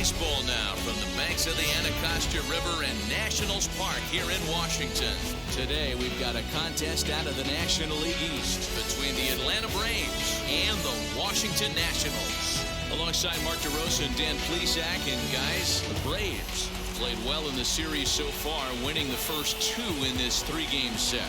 baseball now from the banks of the Anacostia River and Nationals Park here in Washington. Today we've got a contest out of the National League East between the Atlanta Braves and the Washington Nationals. Alongside Mark DeRosa and Dan Plesac, and guys, the Braves played well in the series so far, winning the first two in this three-game set.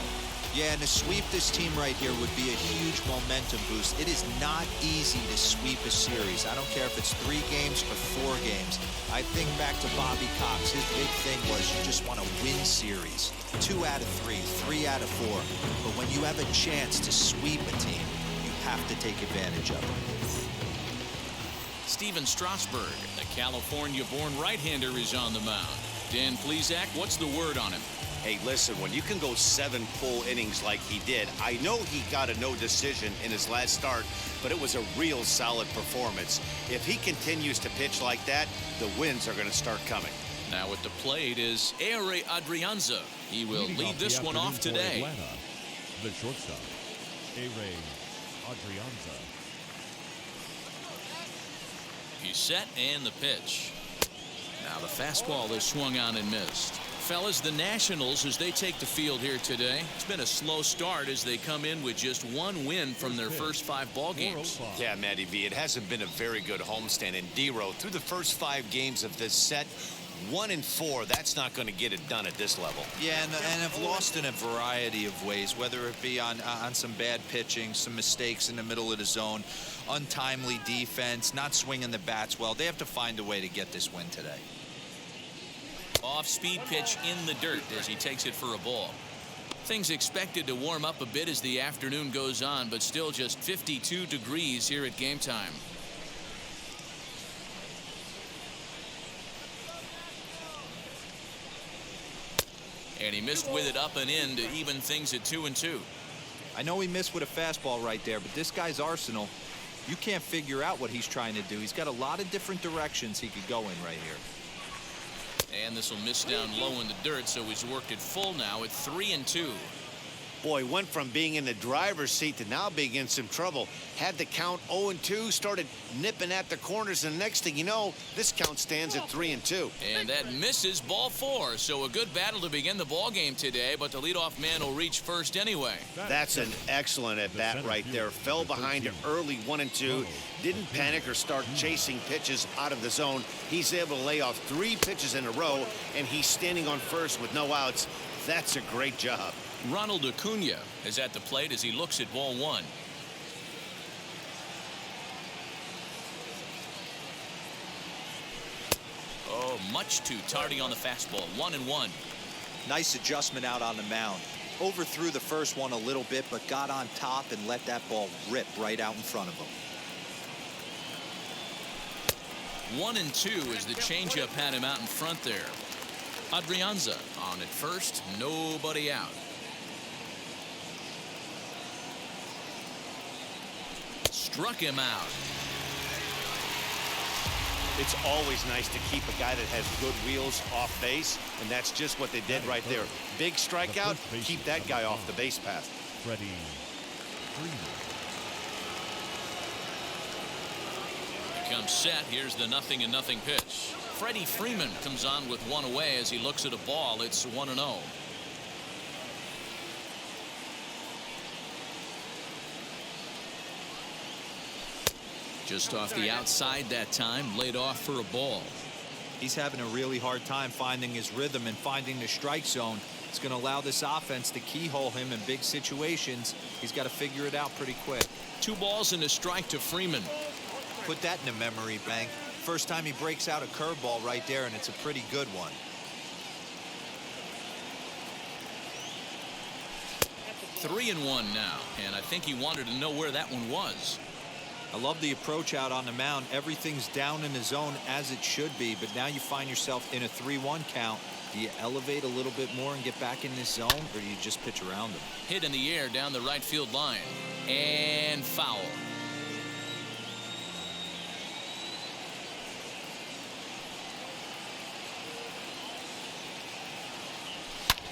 Yeah, and to sweep this team right here would be a huge momentum boost. It is not easy to sweep a series. I don't care if it's 3 games or 4 games. I think back to Bobby Cox. His big thing was you just want to win series. 2 out of 3, 3 out of 4. But when you have a chance to sweep a team, you have to take advantage of it. Steven Strasburg, the California-born right-hander, is on the mound. Dan Plesac, what's the word on him? Hey, listen, when you can go 7 full innings like he did, I know he got a no decision in his last start, but it was a real solid performance. If he continues to pitch like that, the wins are going to start coming. Now at the plate is Ehire Adrianza. He will lead this one off today. Atlanta, the shortstop, Ehire Adrianza. He's set, and the pitch. Now the fastball is swung on and missed. Fellas, the Nationals, as they take the field here today, it's been a slow start as they come in with just 1 win from their first 5 ball games. Yeah, Matty V, it hasn't been a very good homestand. And D-Row, through the first 5 games of this set, 1-4, that's not going to get it done at this level. Yeah, and have lost in a variety of ways, whether it be on some bad pitching, some mistakes in the middle of the zone, untimely defense, not swinging the bats well. They have to find a way to get this win today. Off-speed pitch in the dirt as he takes it for a ball. Things expected to warm up a bit as the afternoon goes on, but still just 52 degrees here at game time. And he missed with it up and in to even things at 2-2. I know he missed with a fastball right there, but this guy's arsenal, you can't figure out what he's trying to do. He's got a lot of different directions he could go in right here. And this will miss down low in the dirt, so he's worked it full now at 3-2. Boy, went from being in the driver's seat to now being in some trouble. Had the count 0-2, started nipping at the corners, and the next thing you know, this count stands at 3-2. And that misses, ball 4. So a good battle to begin the ball game today, but the leadoff man will reach first anyway. That's an excellent at-bat right there. Fell behind early 1-2. Didn't panic or start chasing pitches out of the zone. He's able to lay off 3 pitches in a row, and he's standing on first with no outs. That's a great job. Ronald Acuna is at the plate as he looks at ball 1. Oh, much too tardy on the fastball. 1-1. Nice adjustment out on the mound. Overthrew the first one a little bit, but got on top and let that ball rip right out in front of him. 1-2 as the changeup had him out in front there. Adrianza on at first, nobody out. Struck him out. It's always nice to keep a guy that has good wheels off base, and that's just what they did right there. Big strikeout, keep that guy off the base path. Freddie Freeman. Becomes set. Here's the 0-0 pitch. Freddie Freeman comes on with 1 away as he looks at a ball. It's 1-0. Just off the outside that time, laid off for a ball. He's having a really hard time finding his rhythm and finding the strike zone. It's going to allow this offense to keyhole him in big situations. He's got to figure it out pretty quick. 2 balls and a strike to Freeman. Put that in a memory bank. First time he breaks out a curveball right there, and it's a pretty good one. Three and 1 now, and I think he wanted to know where that one was. I love the approach out on the mound. Everything's down in the zone as it should be, but now you find yourself in a 3-1 count. Do you elevate a little bit more and get back in this zone, or do you just pitch around him? Hit in the air down the right field line, and foul.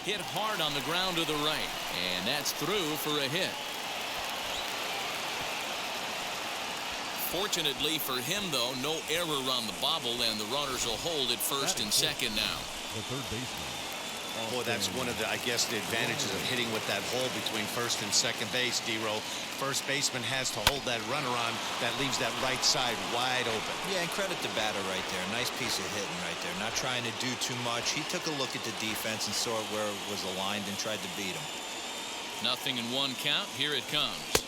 Hit hard on the ground to the right, and that's through for a hit. Fortunately for him, though, no error on the bobble, and the runners will hold at first and second now. The third baseman. Boy, that's one of the, I guess, the advantages of hitting with that hole between first and second base, D-Row. First baseman has to hold that runner on. That leaves that right side wide open. Yeah, and credit the batter right there. Nice piece of hitting right there. Not trying to do too much. He took a look at the defense and saw where it was aligned and tried to beat him. 0-1 count. Here it comes.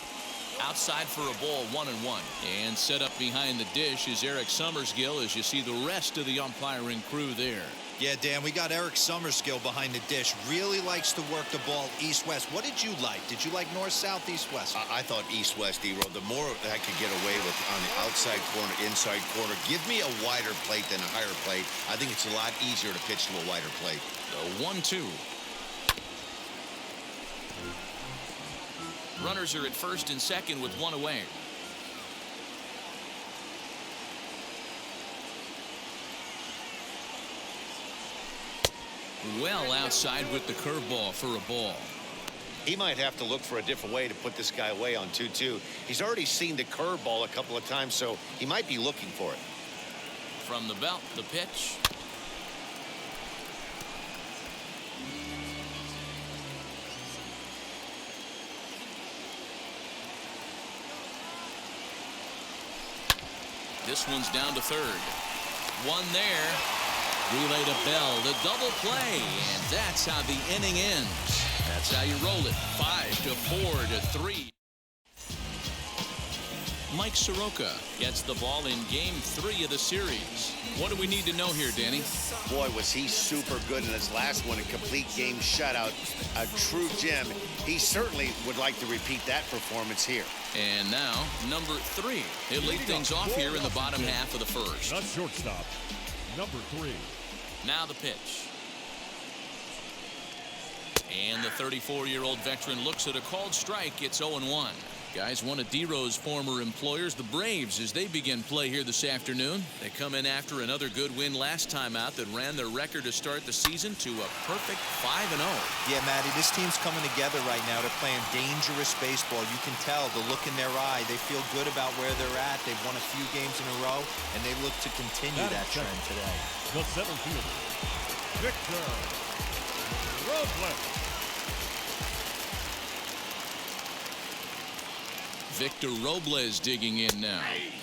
Outside for a ball, 1-1. And set up behind the dish is Eric Summersgill, as you see the rest of the umpiring crew there. Yeah, Dan, we got Eric Summersgill behind the dish. Really likes to work the ball east-west. What did you like? Did you like north-south, east-west? I thought east-west, D-Row. The more I could get away with on the outside corner, inside corner, give me a wider plate than a higher plate. I think it's a lot easier to pitch to a wider plate. The 1-2. Runners are at first and second with one away. Well outside with the curveball for a ball. He might have to look for a different way to put this guy away on 2-2. He's already seen the curveball a couple of times, so he might be looking for it. From the belt, the pitch. This one's down to third. One there. Relay to Bell, the double play, and that's how the inning ends. That's how you roll it. 5-4-3. Mike Soroka gets the ball in Game 3 of the series. What do we need to know here, Danny? Boy, was he super good in his last one, a complete game shutout, a true gem. He certainly would like to repeat that performance here. And now, number 3. He'll lead things off here in the bottom half of the first. Not shortstop. Number 3. Now the pitch. And the 34-year-old veteran looks at a called strike. It's 0-1. Guys, one of D-Row's former employers, the Braves, as they begin play here this afternoon. They come in after another good win last time out that ran their record to start the season to a perfect 5-0. Yeah, Matty, this team's coming together right now. They're playing dangerous baseball. You can tell the look in their eye. They feel good about where they're at. They've won a few games in a row, and they look to continue that trend today. The center fielder, Victor Robles. Victor Robles digging in now,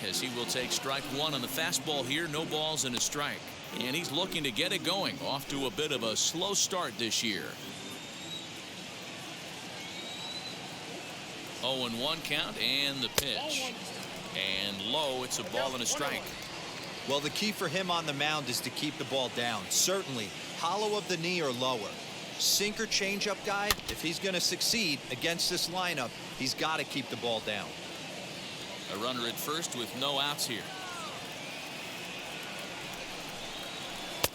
as he will take strike one on the fastball here. No balls and a strike. And he's looking to get it going. Off to a bit of a slow start this year. 0-1 count and the pitch. And low, it's a ball and a strike. Well, the key for him on the mound is to keep the ball down. Certainly, hollow of the knee or lower. Sinker changeup guy, if he's going to succeed against this lineup, he's got to keep the ball down. A runner at first with no outs here.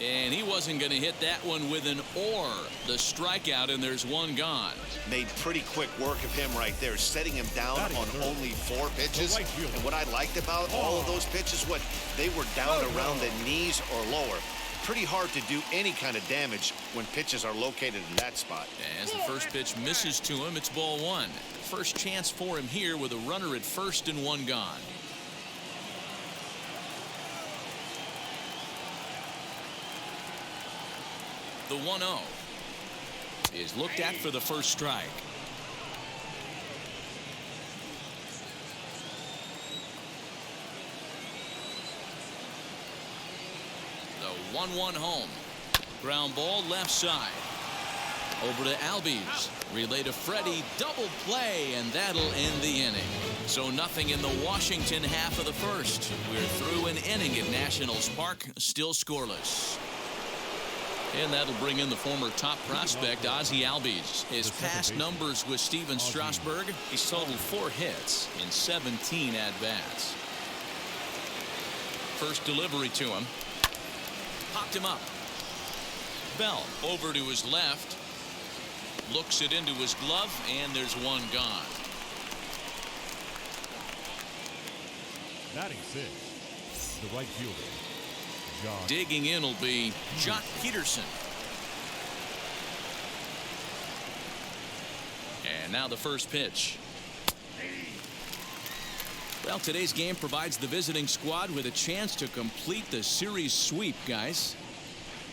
And he wasn't going to hit that one with an or. The strikeout, and there's one gone. Made pretty quick work of him right there, setting him down on only 4 pitches. And what I liked about all of those pitches, what they were down around the knees or lower. Pretty hard to do any kind of damage when pitches are located in that spot. As the first pitch misses to him, it's ball 1. First chance for him here with a runner at first and one gone. The 1-0 is looked at for the first strike. The 1-1 home. Ground ball left side. Over to Albies. Relay to Freddie. Double play, and that'll end the inning. So nothing in the Washington half of the first. We're through an inning at Nationals Park, still scoreless. And that'll bring in the former top prospect, Ozzie Albies. His past numbers with Steven Strasburg, he's totaled 4 hits in 17 at-bats. First delivery to him. Popped him up. Bell over to his left. Looks it into his glove, and there's one gone. Batting 6, the right fielder, John. Digging in will be Jock Peterson. And now the first pitch. Well, today's game provides the visiting squad with a chance to complete the series sweep, guys.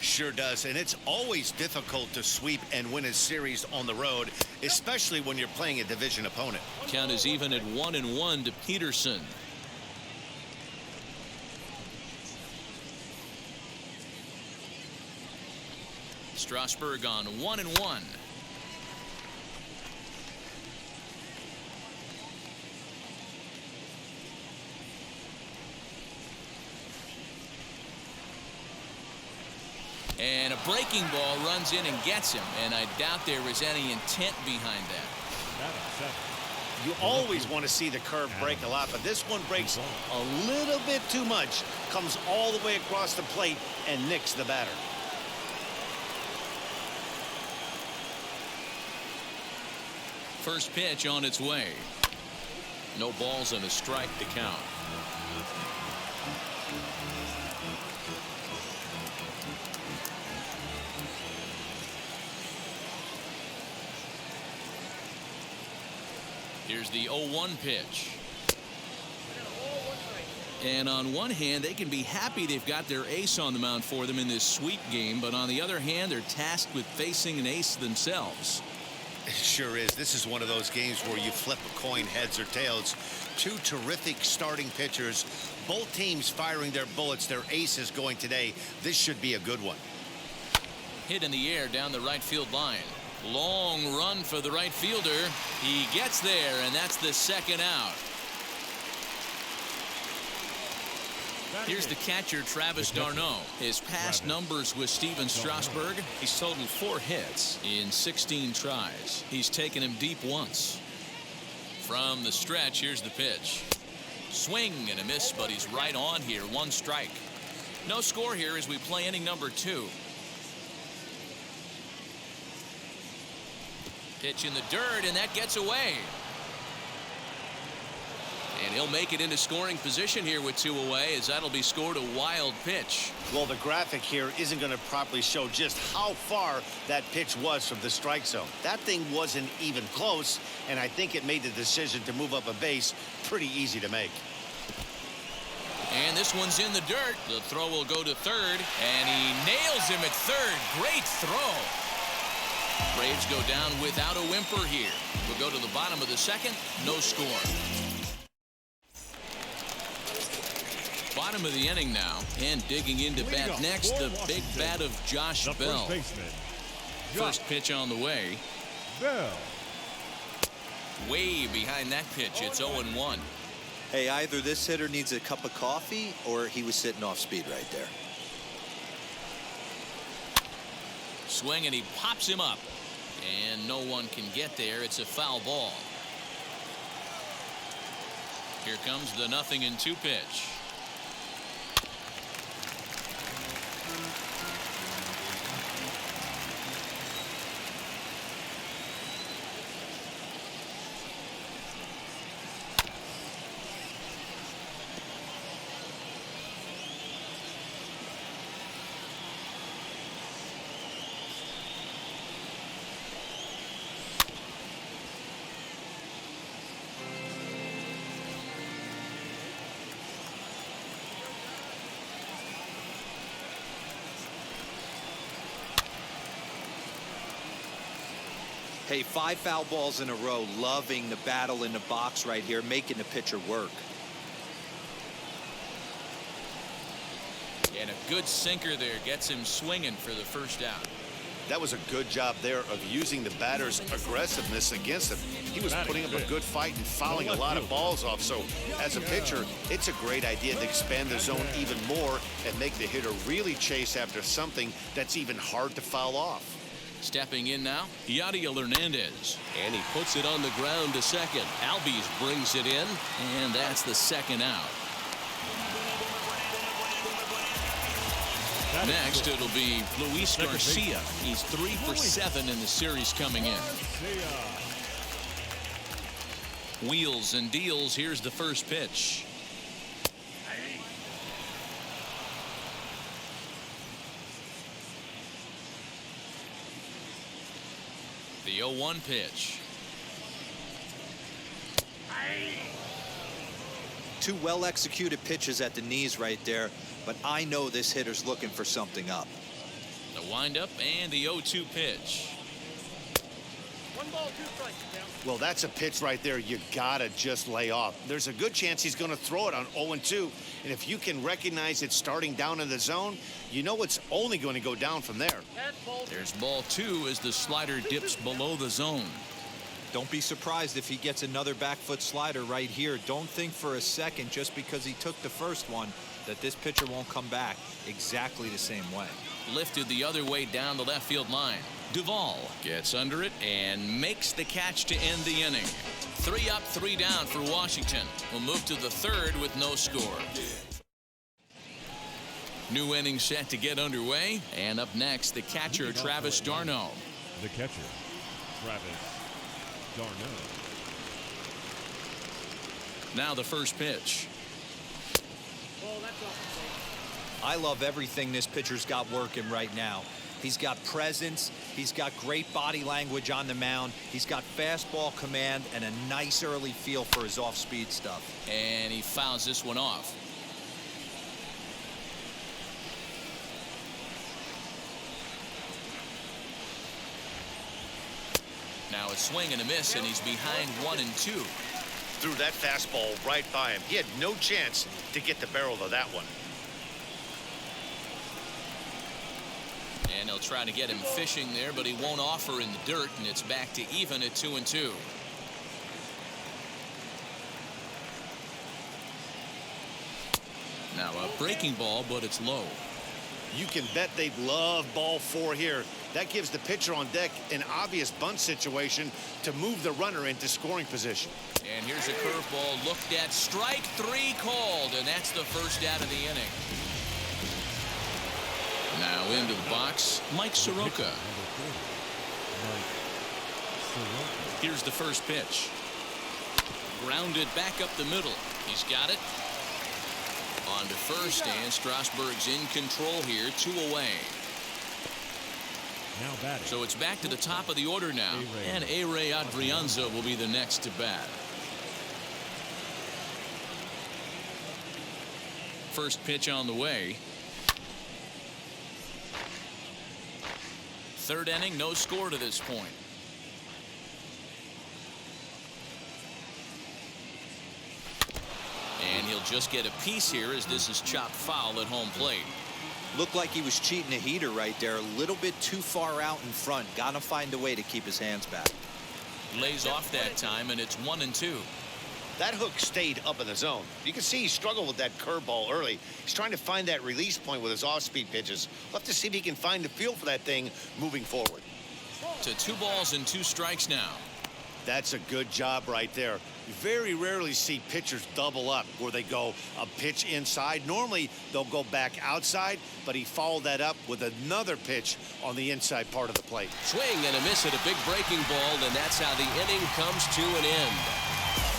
Sure does, and it's always difficult to sweep and win a series on the road, especially when you're playing a division opponent. Count is even at 1-1 to Peterson. Strasburg on 1-1. And a breaking ball runs in and gets him, and I doubt there was any intent behind that. You always want to see the curve break a lot, but this one breaks a little bit too much, comes all the way across the plate and nicks the batter. First pitch on its way. No balls and a strike to count. Here's the 0-1 pitch. And on one hand, they can be happy they've got their ace on the mound for them in this sweep game, but on the other hand, they're tasked with facing an ace themselves. It sure is. This is one of those games where you flip a coin, heads or tails. Two terrific starting pitchers, both teams firing their bullets. Their ace is going today. This should be a good one. Hit in the air down the right field line. Long run for the right fielder. He gets there, and that's the second out. Here's the catcher, Travis d'Arnaud. His past numbers with Steven Strasburg, he's totaled 4 hits in 16 tries. He's taken him deep once. From the stretch, here's the pitch. Swing and a miss, but he's right on here. 1 strike. No score here as we play inning number 2. Pitch in the dirt, and that gets away. And he'll make it into scoring position here with 2 away, as that'll be scored a wild pitch. Well, the graphic here isn't going to properly show just how far that pitch was from the strike zone. That thing wasn't even close, and I think it made the decision to move up a base pretty easy to make. And this one's in the dirt. The throw will go to third, and he nails him at third. Great throw. Braves go down without a whimper here. We'll go to the bottom of the second. No score. Bottom of the inning now, and digging into bat next, the big bat of Josh Bell. First pitch on the way. Bell. Way behind that pitch. It's 0-1. Hey, either this hitter needs a cup of coffee or he was sitting off speed right there. Swing, and he pops him up. And no one can get there. It's a foul ball. Here comes the 0-2 pitch. Hey, 5 foul balls in a row. Loving the battle in the box right here, making the pitcher work. And a good sinker there gets him swinging for the first out. That was a good job there of using the batter's aggressiveness against him. He was putting up a good fight and fouling a lot of balls off. So as a pitcher, it's a great idea to expand the zone even more and make the hitter really chase after something that's even hard to foul off. Stepping in now, Yadiel Hernandez. And he puts it on the ground to second. Albies brings it in, and that's the second out. Next, it'll be Luis Garcia. He's 3 for 7 in the series coming in. Wheels and deals. Here's the first pitch. The 0-1 pitch. Two well-executed pitches at the knees right there, but I know this hitter's looking for something up. The windup and the 0-2 pitch. 1 ball, 2 strikes. Well, that's a pitch right there you gotta just lay off. There's a good chance he's going to throw it on 0-2, and if you can recognize it starting down in the zone, you know it's only going to go down from there. There's ball 2 as the slider dips below the zone. Don't be surprised if he gets another back foot slider right here. Don't think for a second, just because he took the first one, that this pitcher won't come back exactly the same way. Lifted the other way down the left field line. Duvall gets under it and makes the catch to end the inning. 3 up, 3 down for Washington. We'll move to the third with no score. New inning set to get underway. And up next, the catcher, Travis d'Arnaud. The catcher, Travis d'Arnaud. Now the first pitch. I love everything this pitcher's got working right now. He's got presence. He's got great body language on the mound. He's got fastball command and a nice early feel for his off-speed stuff. And he fouls this one off. Now a swing and a miss, and he's behind 1-2. Threw that fastball right by him. He had no chance to get the barrel of that one. And they'll try to get him fishing there, but he won't offer in the dirt, and it's back to even at 2-2. Now a breaking ball, but it's low. You can bet they'd love ball 4 here. That gives the pitcher on deck an obvious bunt situation to move the runner into scoring position. And here's a curveball looked at. Strike 3 called, and that's the first out of the inning. Now into the box, Mike Soroka. Here's the first pitch. Grounded back up the middle. He's got it. On to first, and Strasburg's in control here, 2 away. Now batting. So it's back to the top of the order now, and A-Ray Adrianza will be the next to bat. First pitch on the way. Third inning, no score to this point. And he'll just get a piece here as this is chopped foul at home plate. Looked like he was cheating a heater right there. A little bit too far out in front. Gotta find a way to keep his hands back. Lays off that time, and it's 1-2. That hook stayed up in the zone. You can see he struggled with that curveball early. He's trying to find that release point with his off-speed pitches. We'll have to see if he can find the feel for that thing moving forward. To 2 balls and 2 strikes now. That's a good job right there. You very rarely see pitchers double up where they go a pitch inside. Normally they'll go back outside, but he followed that up with another pitch on the inside part of the plate. Swing and a miss at a big breaking ball, and that's how the inning comes to an end.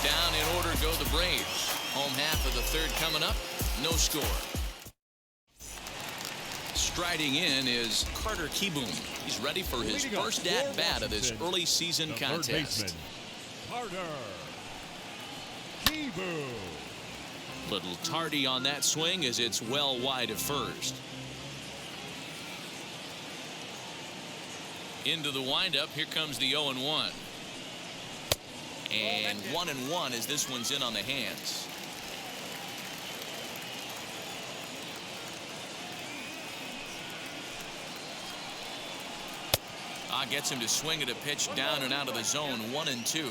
Down in order go the Braves. Home half of the third coming up. No score. Striding in is Carter Kieboom. He's ready for his first at-bat of this early season contest. Carter Kieboom. Little tardy on that swing as it's well wide of first. Into the windup. Here comes the 0-1. And 1-1 as this one's in on the hands. Gets him to swing at a pitch down and out of the zone. 1-2.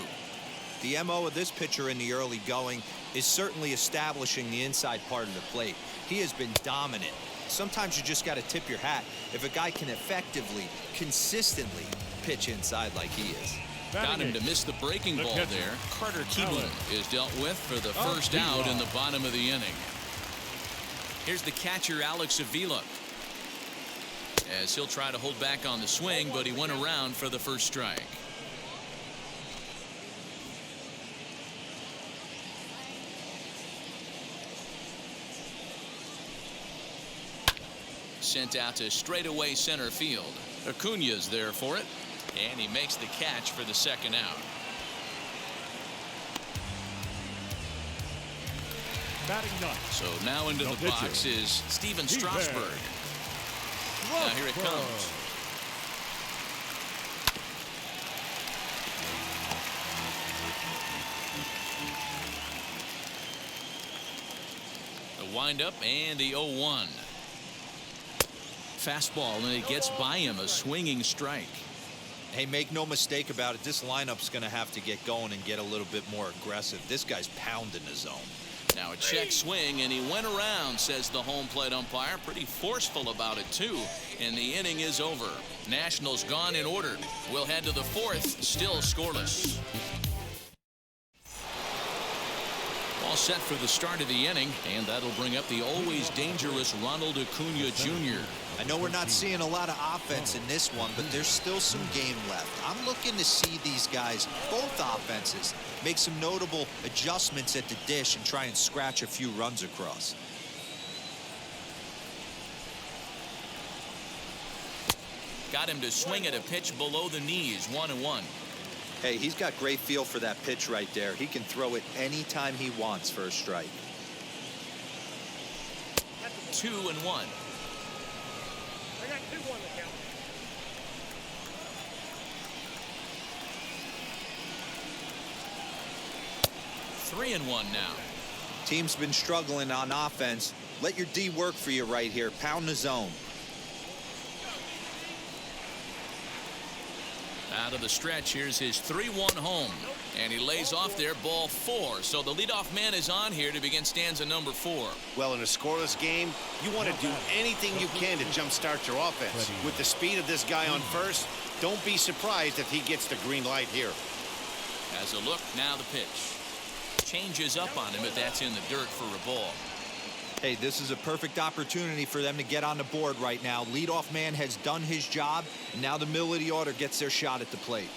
The MO of this pitcher in the early going is certainly establishing the inside part of the plate. He has been dominant. Sometimes you just got to tip your hat if a guy can effectively, consistently pitch inside like he is. Got him to miss the breaking ball there. Carter Kieboom is dealt with for the first out in the bottom of the inning. Here's the catcher, Alex Avila, as he'll try to hold back on the swing, but he went around for the first strike. Sent out to straightaway center field. Acuna's there for it, and he makes the catch for the second out. Batting ninth. So now into the box is Steven Strasburg. Now here it comes. The windup and the 0-1. Fastball, and it gets by him, a swinging strike. Hey, make no mistake about it, this lineup's going to have to get going and get a little bit more aggressive. This guy's pounding the zone. Now a check swing, and he went around, says the home plate umpire. Pretty forceful about it, too. And the inning is over. Nationals gone in order. We'll head to the fourth, still scoreless. All set for the start of the inning, and that'll bring up the always dangerous Ronald Acuna Jr. I know we're not seeing a lot of offense in this one, but there's still some game left. I'm looking to see these guys, both offenses, make some notable adjustments at the dish and try and scratch a few runs across. Got him to swing at a pitch below the knees, 1-1. Hey, he's got great feel for that pitch right there. He can throw it anytime he wants for a strike. 2-1. I got 2 on the count. Three and one now. Team's been struggling on offense. Let your D work for you right here. Pound the zone. Out of the stretch, here's his 3-1 home. And he lays off there, ball 4. So the leadoff man is on here to begin stanza number 4. Well, in a scoreless game, you want to do anything you can to jumpstart your offense. With the speed of this guy on first, don't be surprised if he gets the green light here. As a look, now the pitch. Changes up on him, but that's in the dirt for a ball. Hey, this is a perfect opportunity for them to get on the board right now. Leadoff man has done his job, and now the middle of the order gets their shot at the plate.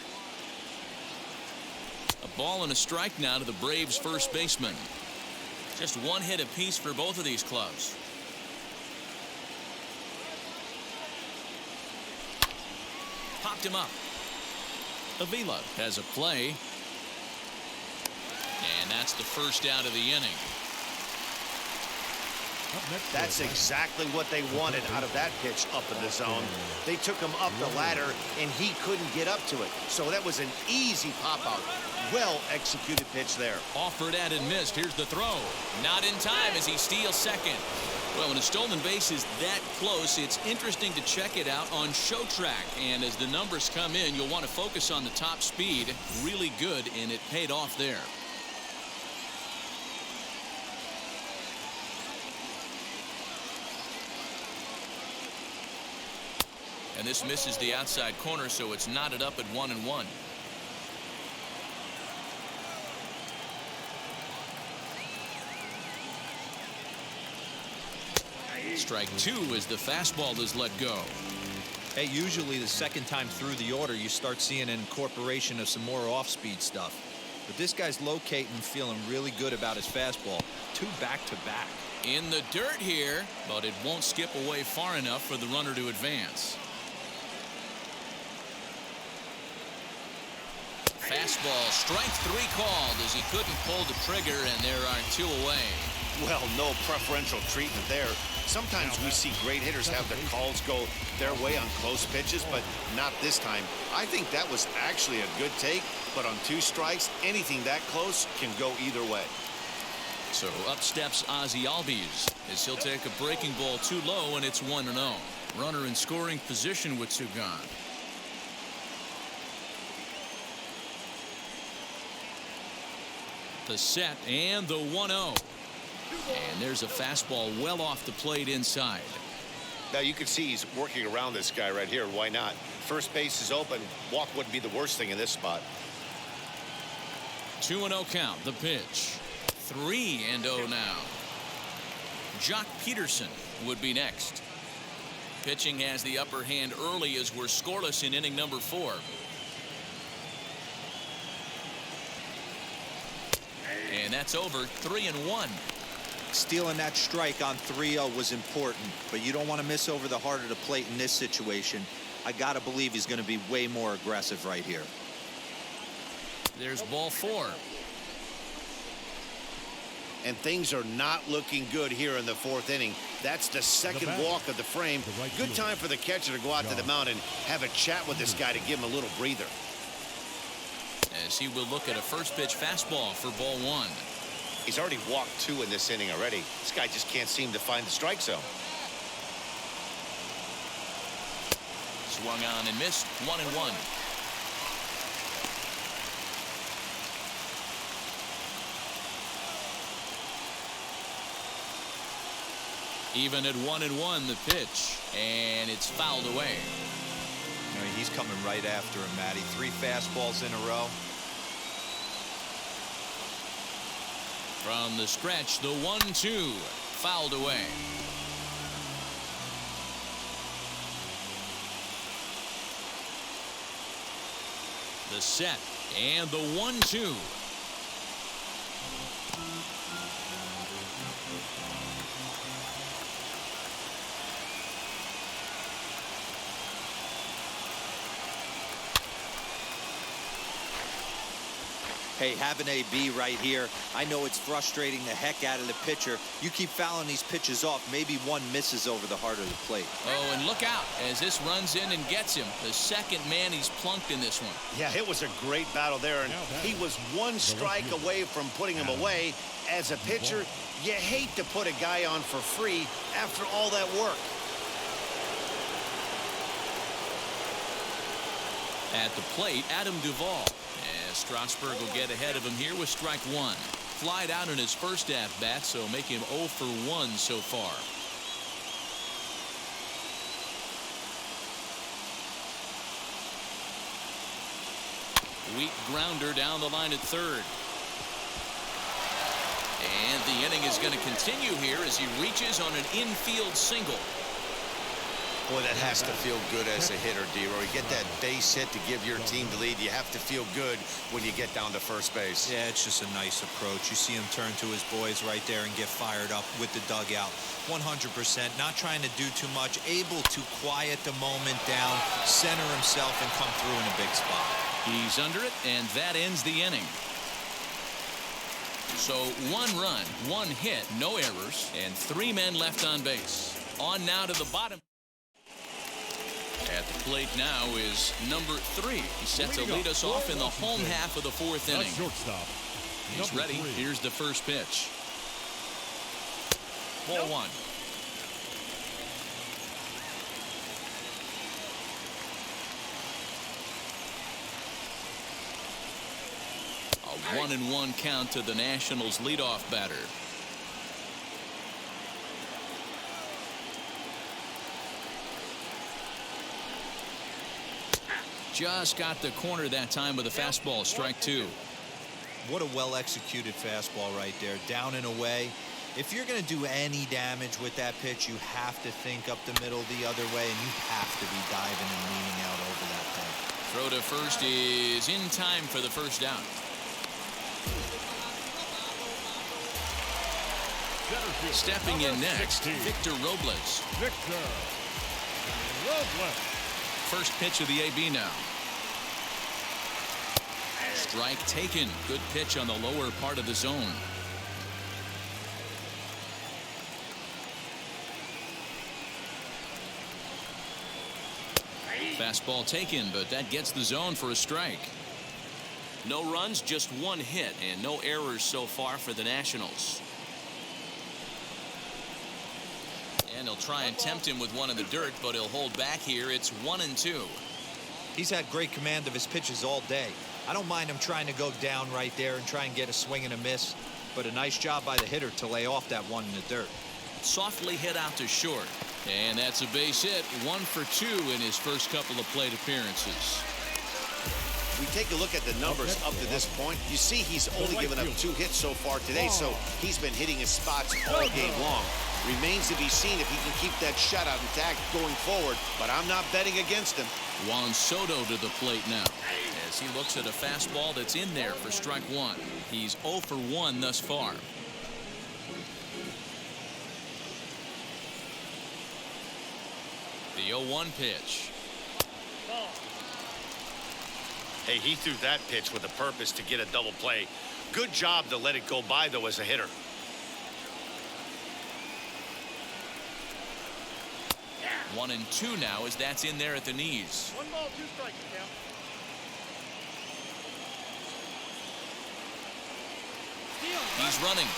A ball and a strike now to the Braves' first baseman. Just one hit apiece for both of these clubs. Popped him up. Avila has a play. And that's the first out of the inning. That's exactly what they wanted out of that pitch up in the zone. They took him up the ladder, and he couldn't get up to it. So that was an easy pop-out. Well-executed pitch there. Offered at and missed. Here's the throw. Not in time as he steals second. Well, when a stolen base is that close, it's interesting to check it out on Show Track. And as the numbers come in, you'll want to focus on the top speed. Really good, and it paid off there. And this misses the outside corner, so it's knotted up at 1-1. Strike 2 as the fastball is let go. Hey, usually the second time through the order, you start seeing an incorporation of some more off-speed stuff. But this guy's locating, feeling really good about his fastball. 2 back-to-back. In the dirt here, but it won't skip away far enough for the runner to advance. Fastball, strike 3 called as he couldn't pull the trigger, and there are 2 away. Well, no preferential treatment there. Sometimes we see great hitters have their calls go their way on close pitches, but not this time. I think that was actually a good take, but on 2 strikes, anything that close can go either way. So up steps Ozzie Albies as he'll take a breaking ball too low, and it's 1-0. Runner in scoring position with 2 gone. The set and the 1-0. And there's a fastball well off the plate inside. Now you can see he's working around this guy right here. Why not? First base is open. Walk wouldn't be the worst thing in this spot. 2-0 count. The pitch. 3-0 now. Jock Peterson would be next. Pitching has the upper hand early as we're scoreless in inning number 4. And that's over. 3-1. Stealing that strike on 3-0 was important, but you don't want to miss over the heart of the plate in this situation. I got to believe he's going to be way more aggressive right here. There's ball 4. and things are not looking good here in the fourth inning. That's the second walk of the frame. Good time for the catcher to go out to the mound and have a chat with this guy to give him a little breather. As he will look at a first pitch fastball for ball one. He's already walked 2 in this inning already. This guy just can't seem to find the strike zone. Swung on and missed. 1-1. Even at 1-1, the pitch, and it's fouled away. You know, he's coming right after him, Matty. 3 fastballs in a row. From the stretch, the 1-2 fouled away. The set and the 1-2. Hey, having AB right here, I know it's frustrating the heck out of the pitcher. You keep fouling these pitches off, maybe one misses over the heart of the plate. Oh, and look out as this runs in and gets him. The second man he's plunked in this one. Yeah, it was a great battle there, and he was 1 strike away from putting him away. As a pitcher, you hate to put a guy on for free after all that work. At the plate, Adam Duvall. As Strasburg will get ahead of him here with strike 1. Flied out in his first at-bat, so make him 0 for 1 so far. Weak grounder down the line at third. And the inning is going to continue here as he reaches on an infield single. Boy, that has to feel good as a hitter, D-Roy. Get that base hit to give your team the lead. You have to feel good when you get down to first base. Yeah, it's just a nice approach. You see him turn to his boys right there and get fired up with the dugout. 100%, not trying to do too much, able to quiet the moment down, center himself, and come through in a big spot. He's under it, and that ends the inning. So 1 run, 1 hit, no errors, and 3 men left on base. On now to the bottom. At the plate now is number 3. He's set to lead us off in the home half of the 4th inning. Shortstop. He's ready. Here's the first pitch. Ball 1. A 1-1 count to the Nationals leadoff batter. Just got the corner that time with a fastball. Strike 2. What a well-executed fastball right there, down and away. If you're going to do any damage with that pitch, you have to think up the middle the other way, and you have to be diving and leaning out over that thing. Throw to first is in time for the first down. Stepping in next, Victor Robles. Victor Robles. First pitch of the AB now. Strike taken. Good pitch on the lower part of the zone. Fastball taken, but that gets the zone for a strike. No runs, just 1 hit, and no errors so far for the Nationals. And he'll try and tempt him with one in the dirt, but he'll hold back here. It's 1-2. He's had great command of his pitches all day. I don't mind him trying to go down right there and try and get a swing and a miss, but a nice job by the hitter to lay off that one in the dirt. Softly hit out to short, and that's a base hit. 1 for 2 in his first couple of plate appearances. We take a look at the numbers up to this point. You see he's only given up 2 hits so far today, so he's been hitting his spots all game long. Remains to be seen if he can keep that shutout intact going forward, but I'm not betting against him. Juan Soto to the plate now as he looks at a fastball that's in there for strike 1. He's 0 for 1 thus far. The 0-1 pitch. Hey, he threw that pitch with a purpose to get a double play. Good job to let it go by, though, as a hitter. 1-2 now as that's in there at the knees. 1 ball, 2 strikes, count. He's running.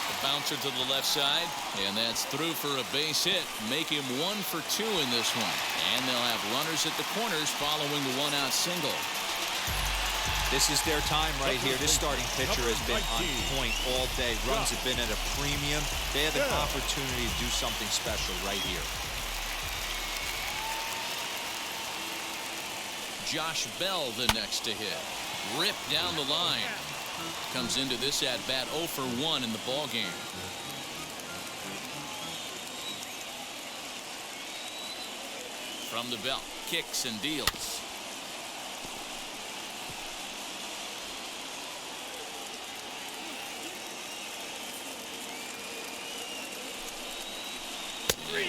The bouncer to the left side, and that's through for a base hit. Make him 1 for 2 in this one. And they'll have runners at the corners following the 1-out single. This is their time right here. This starting pitcher has been on point all day. Runs have been at a premium. They have an opportunity to do something special right here. Josh Bell the next to hit. Ripped down the line. Comes into this at bat 0 for 1 in the ball game. From the belt, kicks and deals.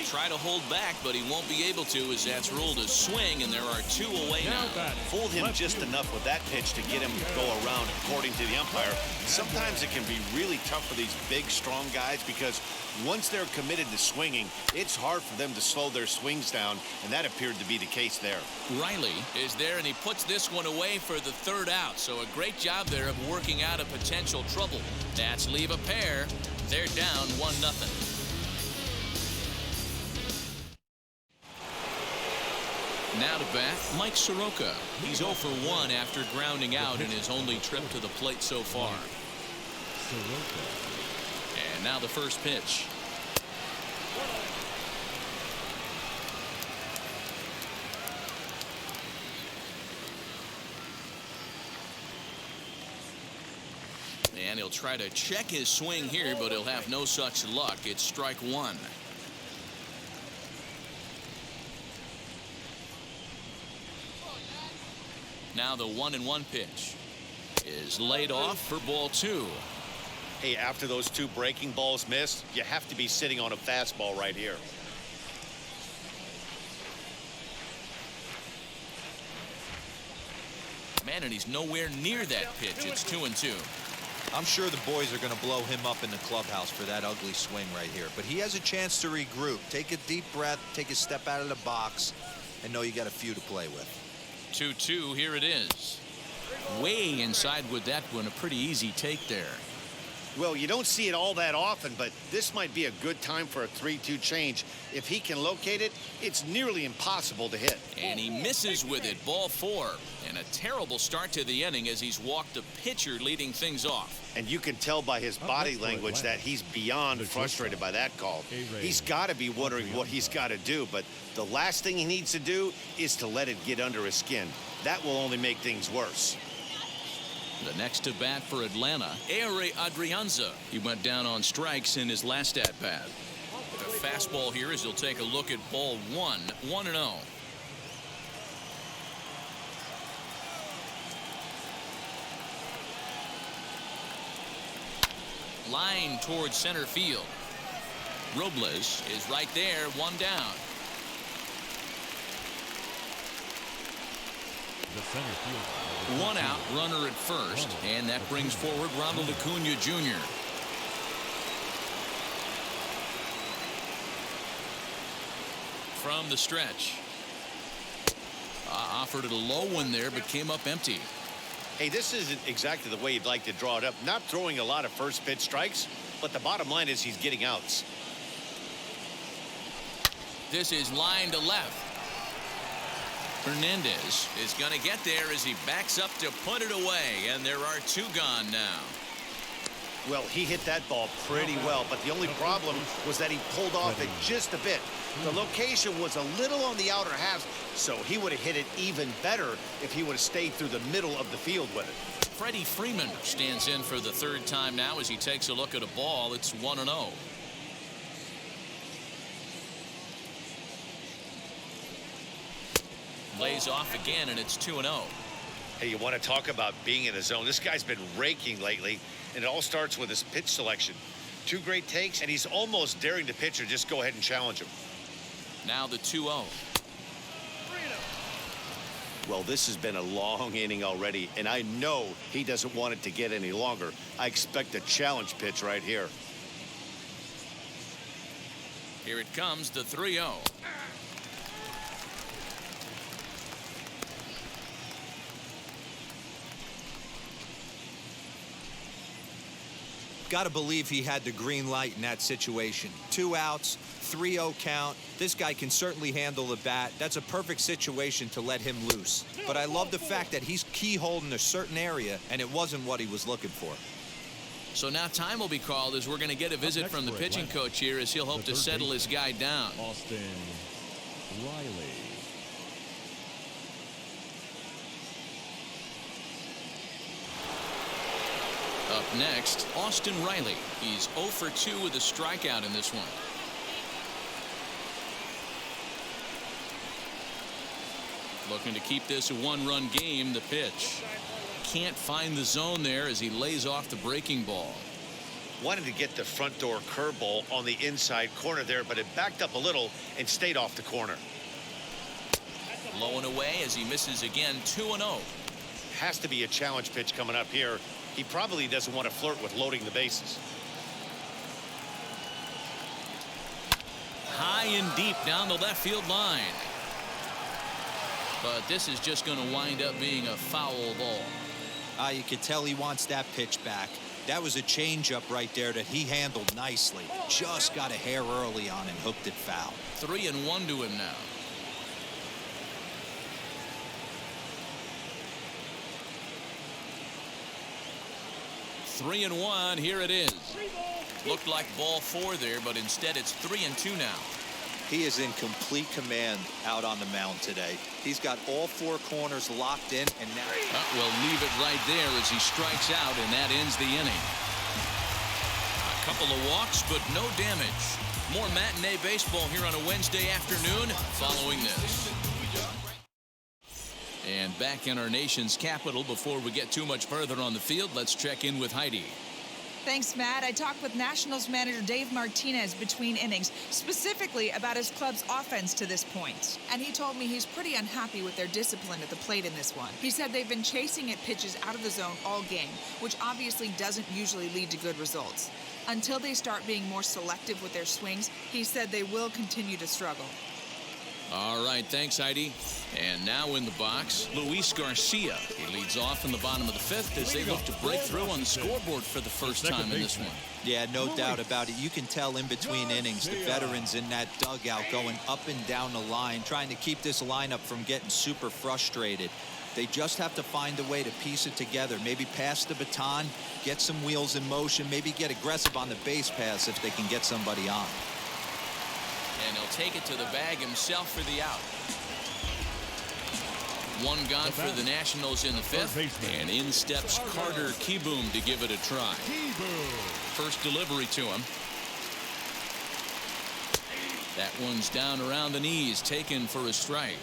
Try to hold back, but he won't be able to as that's ruled a swing, and there are 2 away now. Fooled him just enough with that pitch to get him to go around, according to the umpire. Sometimes it can be really tough for these big, strong guys because once they're committed to swinging, it's hard for them to slow their swings down, and that appeared to be the case there. Reilly is there, and he puts this one away for the 3rd out. So a great job there of working out a potential trouble. That's leave a pair. They're down 1-0. Now to bat, Mike Soroka. He's 0 for 1 after grounding out in his only trip to the plate so far. And now the first pitch. And he'll try to check his swing here, but he'll have no such luck. It's strike 1. Now the 1-1 pitch is laid off for ball 2. Hey, after those 2 breaking balls missed, you have to be sitting on a fastball right here. Man, and he's nowhere near that pitch. It's 2-2. I'm sure the boys are going to blow him up in the clubhouse for that ugly swing right here. But he has a chance to regroup. Take a deep breath, take a step out of the box, and know you got a few to play with. 2-2, here it is. Way inside with that one, a pretty easy take there. Well, you don't see it all that often, but this might be a good time for a 3-2 change. If he can locate it, it's nearly impossible to hit. And he misses with it, ball 4. And a terrible start to the inning as he's walked the pitcher leading things off. And you can tell by his body language that he's beyond frustrated by that call. He's got to be wondering what he's got to do, but the last thing he needs to do is to let it get under his skin. That will only make things worse. The next to bat for Atlanta, Ehire Adrianza. He went down on strikes in his last at bat. The fastball here as he'll take a look at ball 1, 1-0. Line towards center field. Robles is right there, 1 down. The center field. 1 out, runner at first, and that brings forward Ronald Acuna Jr. From the stretch. Offered it a low one there, but came up empty. Hey, this isn't exactly the way you'd like to draw it up. Not throwing a lot of first pitch strikes, but the bottom line is he's getting outs. This is line to left. Hernandez is going to get there as he backs up to put it away, and there are 2 gone now. Well, he hit that ball pretty well, but the only problem was that he pulled off it just a bit. The location was a little on the outer half, so he would have hit it even better if he would have stayed through the middle of the field with it. Freddie Freeman stands in for the 3rd time now as he takes a look at a ball. It's 1-0. Lays off again, and it's 2-0. Hey, you want to talk about being in the zone? This guy's been raking lately, and it all starts with his pitch selection. 2 great takes, and he's almost daring the pitcher just go ahead and challenge him. Now the 2-0. Well, this has been a long inning already, and I know he doesn't want it to get any longer. I expect a challenge pitch right here. Here it comes, the 3-0. Got to believe he had the green light in that situation. 2 outs, 3-0 count. This guy can certainly handle the bat. That's a perfect situation to let him loose. But I love the fact that he's keyholed in a certain area, and it wasn't what he was looking for. So now time will be called as we're going to get a visit from the pitching coach here as he'll hope to settle his guy down. Austin Reilly. Up next, Austin Reilly. He's 0 for 2 with a strikeout in this one. Looking to keep this a 1-run game. The pitch. Can't find the zone there as he lays off the breaking ball. Wanted to get the front door curveball on the inside corner there, but it backed up a little and stayed off the corner. Low and away as he misses again. 2-0. Has to be a challenge pitch coming up here. He probably doesn't want to flirt with loading the bases. High and deep down the left field line. But this is just going to wind up being a foul ball. You could tell he wants that pitch back. That was a changeup right there that he handled nicely. Just got a hair early on and hooked it foul. 3-1 to him now. Three and 1. Here it is. Looked like ball 4 there, but instead it's 3-2 now. He is in complete command out on the mound today. He's got all 4 corners locked in, and now We'll leave it right there as he strikes out, and that ends the inning. A couple of walks, but no damage. More matinee baseball here on a Wednesday afternoon following this. And back in our nation's capital, before we get too much further on the field, let's check in with Heidi. Thanks, Matt. I talked with Nationals manager Dave Martinez between innings, specifically about his club's offense to this point. And he told me he's pretty unhappy with their discipline at the plate in this one. He said they've been chasing at pitches out of the zone all game, which obviously doesn't usually lead to good results. Until they start being more selective with their swings, he said they will continue to struggle. All right, thanks, Heidi. And now in the box, Luis Garcia. He leads off in the bottom of the 5th as they look to break through on the scoreboard for the first time in this one. Yeah, no doubt about it. You can tell in between innings, the veterans in that dugout going up and down the line, trying to keep this lineup from getting super frustrated. They just have to find a way to piece it together. Maybe pass the baton, get some wheels in motion, maybe get aggressive on the base pass if they can get somebody on. And he'll take it to the bag himself for the out. 1 gone for the Nationals in the 5th. And in steps Carter Kieboom to give it a try. First delivery to him. That one's down around the knees, taken for a strike.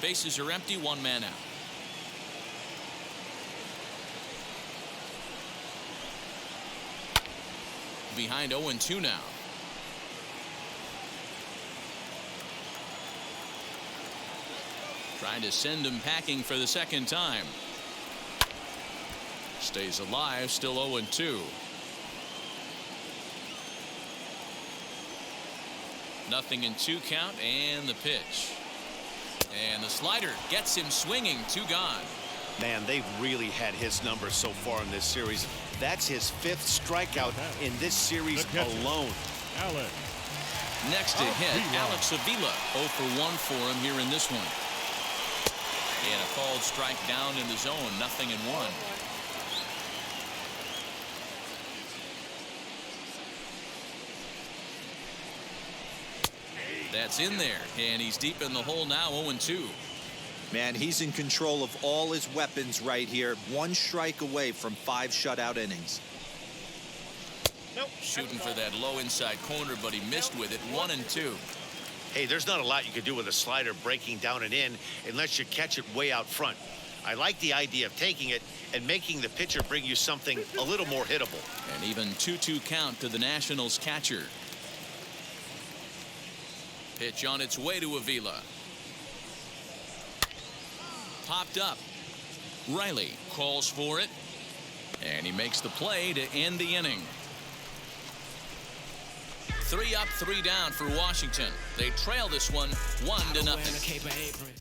Bases are empty, 1 man out. Behind 0-2 now. Trying to send him packing for the 2nd time. Stays alive, still 0-2. Nothing in 2 count, and the pitch. And the slider gets him swinging. 2 gone. Man, they've really had his number so far in this series. That's his 5th strikeout in this series alone. Next to hit, Alex Avila. 0 for 1 for him here in this one. And a called strike down in the zone. 0-1. That's in there, and he's deep in the hole now. 0-2. Man, he's in control of all his weapons right here. 1 strike away from 5 shutout innings. Shooting for that low inside corner, but he missed with it. 1-2. Hey, there's not a lot you can do with a slider breaking down and in unless you catch it way out front. I like the idea of taking it and making the pitcher bring you something a little more hittable. And even 2-2 count to the Nationals catcher. Pitch on its way to Avila. Popped up. Reilly calls for it. And he makes the play to end the inning. 3 up, 3 down for Washington. They trail this one 1-0.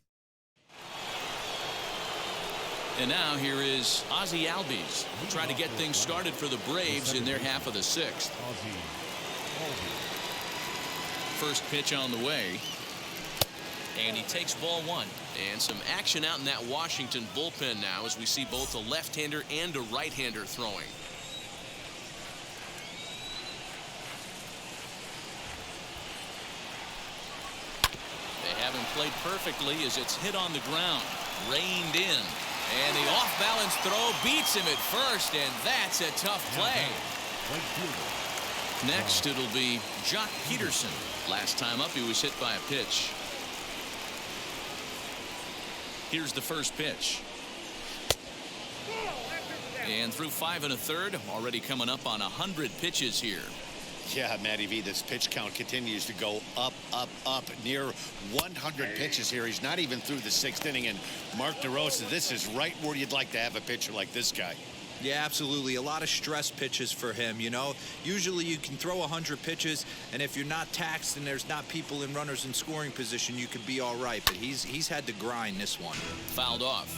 And now here is Ozzie Albies. Trying to get things started for the Braves in their half of the sixth. First pitch on the way. And he takes ball one. And some action out in that Washington bullpen now as we see both a left-hander and a right-hander throwing. They haven't played perfectly as it's hit on the ground. Reined in. And the off-balance throw beats him at first, and that's a tough play. Next, it'll be Jock Peterson. Last time up, he was hit by a pitch. Here's the first pitch. And through 5 1/3, already coming up on 100 pitches here. Yeah, Matty V, this pitch count continues to go up, up, up. Near 100 pitches here. He's not even through the 6th inning. And Mark DeRosa, this is right where you'd like to have a pitcher like this guy. Yeah, absolutely. A lot of stress pitches for him, you know. Usually you can throw 100 pitches, and if you're not taxed and there's not people in runners in scoring position, you could be all right. But he's had to grind this one. Fouled off.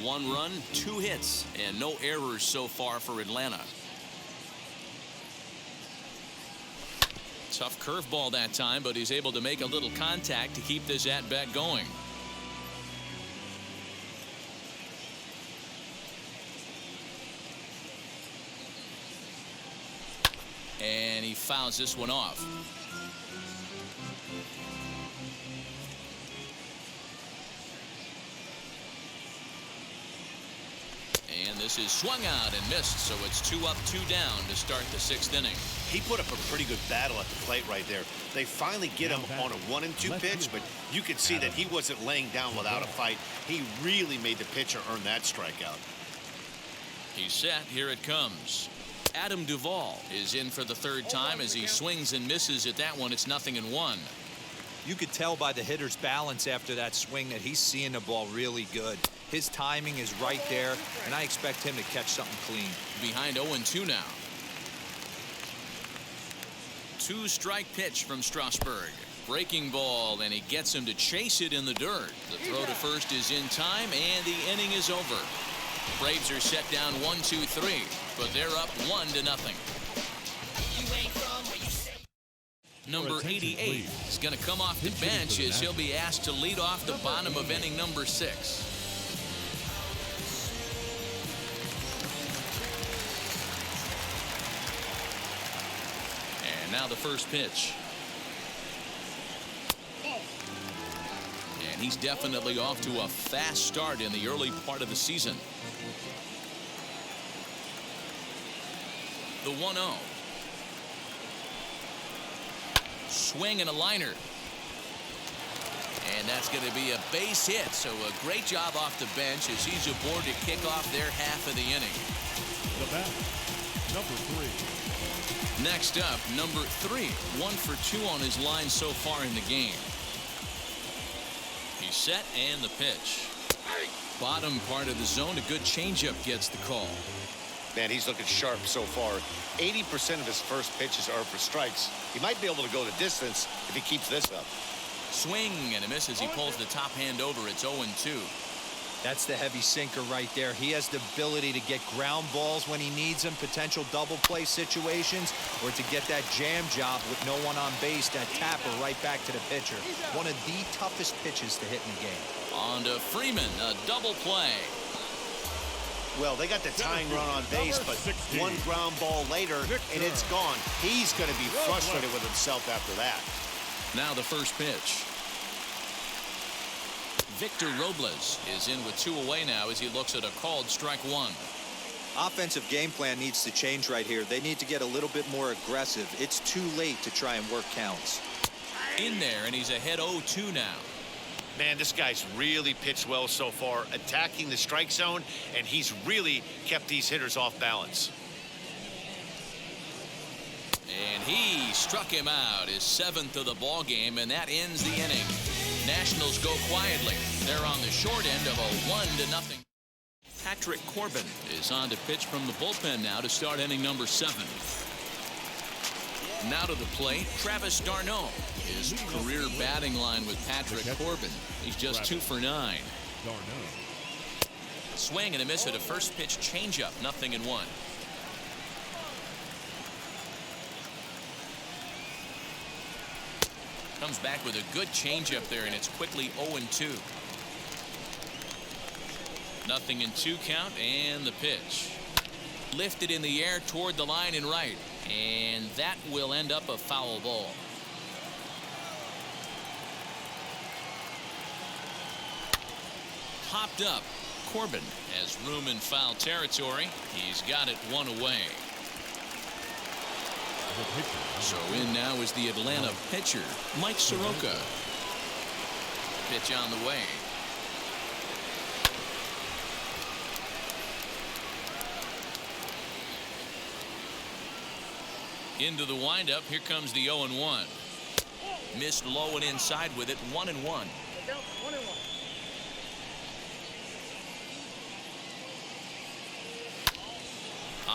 1 run, 2 hits, and no errors so far for Atlanta. Tough curveball that time, but he's able to make a little contact to keep this at-bat going. And he fouls this one off. And this is swung out and missed, so it's 2 up, 2 down to start the 6th inning. He put up a pretty good battle at the plate right there. They finally get him on a 1-2 pitch, but you could see that he wasn't laying down without a fight. He really made the pitcher earn that strikeout. He's set. Here it comes. Adam Duvall is in for the 3rd time as he swings and misses at that one. It's 0-1. You could tell by the hitter's balance after that swing that he's seeing the ball really good. His timing is right there, and I expect him to catch something clean. Behind 0-2 now. 2-strike pitch from Strasburg. Breaking ball, and he gets him to chase it in the dirt. The throw to first is in time, and the inning is over. Braves are set down 1-2-3, but they're up 1-0. Number 88 is going to come off the bench as he'll be asked to lead off the bottom of inning number 6. And now the first pitch. And he's definitely off to a fast start in the early part of the season. The 1-0. Swing and a liner. And that's going to be a base hit. So a great job off the bench as he's aboard to kick off their half of the inning. The bat, number 3. Next up, number 3. 1 for 2 on his line so far in the game. He's set and the pitch. Bottom part of the zone. A good changeup gets the call. Man, he's looking sharp so far. 80% of his first pitches are for strikes. He might be able to go the distance if he keeps this up. Swing and a miss as he pulls the top hand over. It's 0-2. That's the heavy sinker right there. He has the ability to get ground balls when he needs them, potential double play situations, or to get that jam job with no one on base, that tapper right back to the pitcher. One of the toughest pitches to hit in the game. On to Freeman, a double play. Well, they got the tying run on base, but 1 ground ball later, and it's gone. He's going to be frustrated with himself after that. Now the first pitch. Victor Robles is in with 2 away now as he looks at a called strike 1. Offensive game plan needs to change right here. They need to get a little bit more aggressive. It's too late to try and work counts. In there, and he's ahead 0-2 now. Man, this guy's really pitched well so far, attacking the strike zone, and he's really kept these hitters off balance. And he struck him out, his 7th of the ball game, and that ends the inning. Nationals go quietly. They're on the short end of a 1-0. Patrick Corbin is on to pitch from the bullpen now to start inning number 7. Now to the plate, Travis d'Arnaud. His career batting line with Patrick Corbin. He's just 2 for 9. Swing and a miss at a first pitch changeup. 0-1. Comes back with a good changeup there, and it's quickly 0-2. 0-2 count, and the pitch. Lifted in the air toward the line and right, and that will end up a foul ball. Popped up. Corbin has room in foul territory. He's got it one away. So in now is the Atlanta pitcher, Mike Soroka. Pitch on the way. Into the windup. Here comes the 0-1. Missed low and inside with it. 1-1.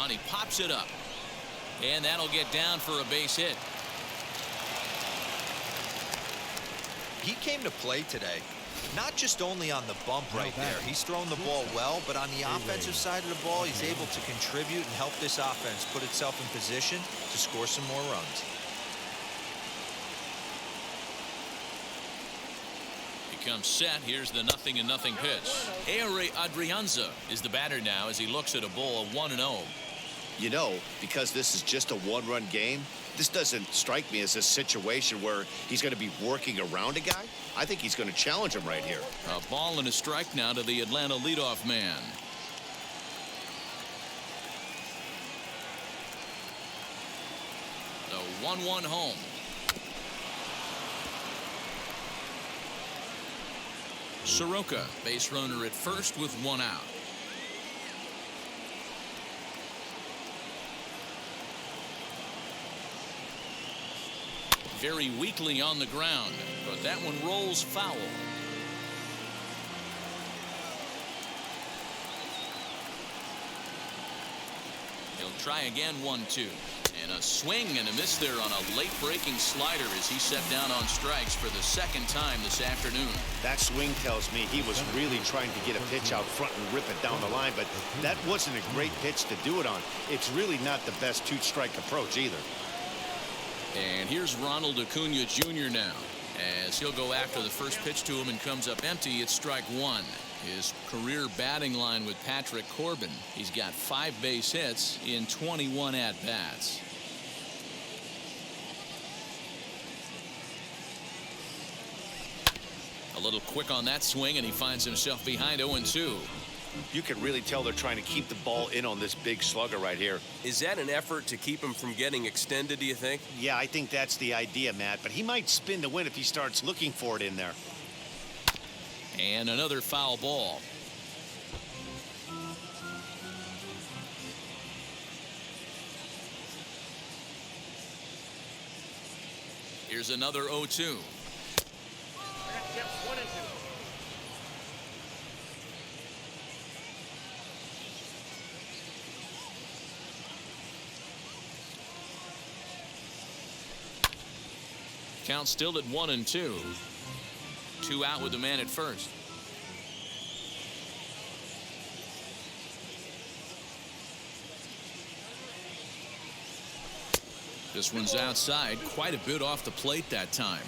He pops it up, and that'll get down for a base hit. He came to play today, not just only on the bump right there. He's thrown the ball well, but on the offensive side of the ball, he's able to contribute and help this offense put itself in position to score some more runs. He comes set. Here's the 0-0 pitch. Ehire Adrianza is the batter now as he looks at a ball 1-0. You know, because this is just a one-run game, this doesn't strike me as a situation where he's going to be working around a guy. I think he's going to challenge him right here. A ball and a strike now to the Atlanta leadoff man. The 1-1 home. Soroka, base runner at first with one out. Very weakly on the ground, but that one rolls foul. He'll try again. 1-2. And a swing and a miss there on a late breaking slider as he set down on strikes for the second time this afternoon. That swing tells me he was really trying to get a pitch out front and rip it down the line, but that wasn't a great pitch to do it on. It's really not the best two-strike approach either. And here's Ronald Acuna Jr. now as he'll go after the first pitch to him and comes up empty. It's strike one. His career batting line with Patrick Corbin. He's got 5 base hits in 21 at-bats. A little quick on that swing, and he finds himself behind 0-2. You can really tell they're trying to keep the ball in on this big slugger right here. Is that an effort to keep him from getting extended, do you think? Yeah, I think that's the idea, Matt, but he might spin to win if he starts looking for it in there. And another foul ball. Here's another 0-2. Count still at 1-2. 2 out with the man at first. This one's outside, quite a bit off the plate that time.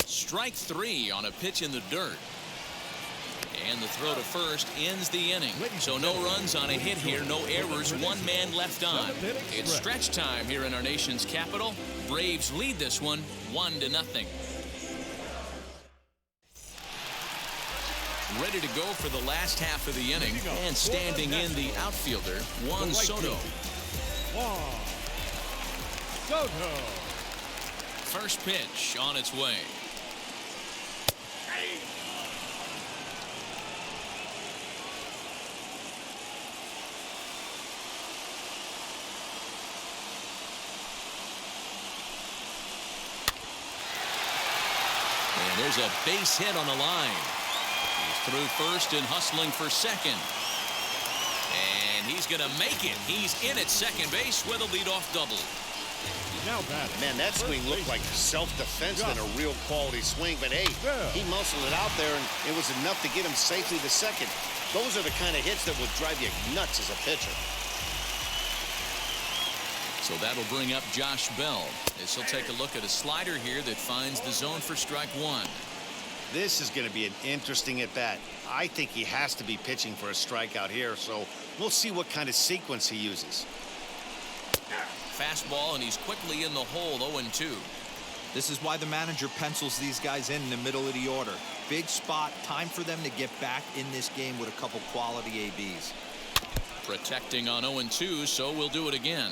Strike 3 on a pitch in the dirt. And the throw to first ends the inning. So no runs on a hit here, no errors, 1 man left on. It's stretch time here in our nation's capital. Braves lead this one 1-0. Ready to go for the last half of the inning, and standing in the outfielder, Juan Soto. Juan Soto. First pitch on its way. And there's a base hit on the line. He's through first and hustling for second. And he's going to make it. He's in at second base with a leadoff double. Now batting. Man, that swing looked like self-defense than a real quality swing. But hey, he muscled it out there, and it was enough to get him safely to second. Those are the kind of hits that will drive you nuts as a pitcher. So that'll bring up Josh Bell as he'll take a look at a slider here that finds the zone for strike one. This is going to be an interesting at bat. I think he has to be pitching for a strikeout here, so we'll see what kind of sequence he uses. Fastball, and he's quickly in the hole. 0-2. This is why the manager pencils these guys in the middle of the order. Big spot, time for them to get back in this game with a couple quality ABs. Protecting on 0-2, so we'll do it again.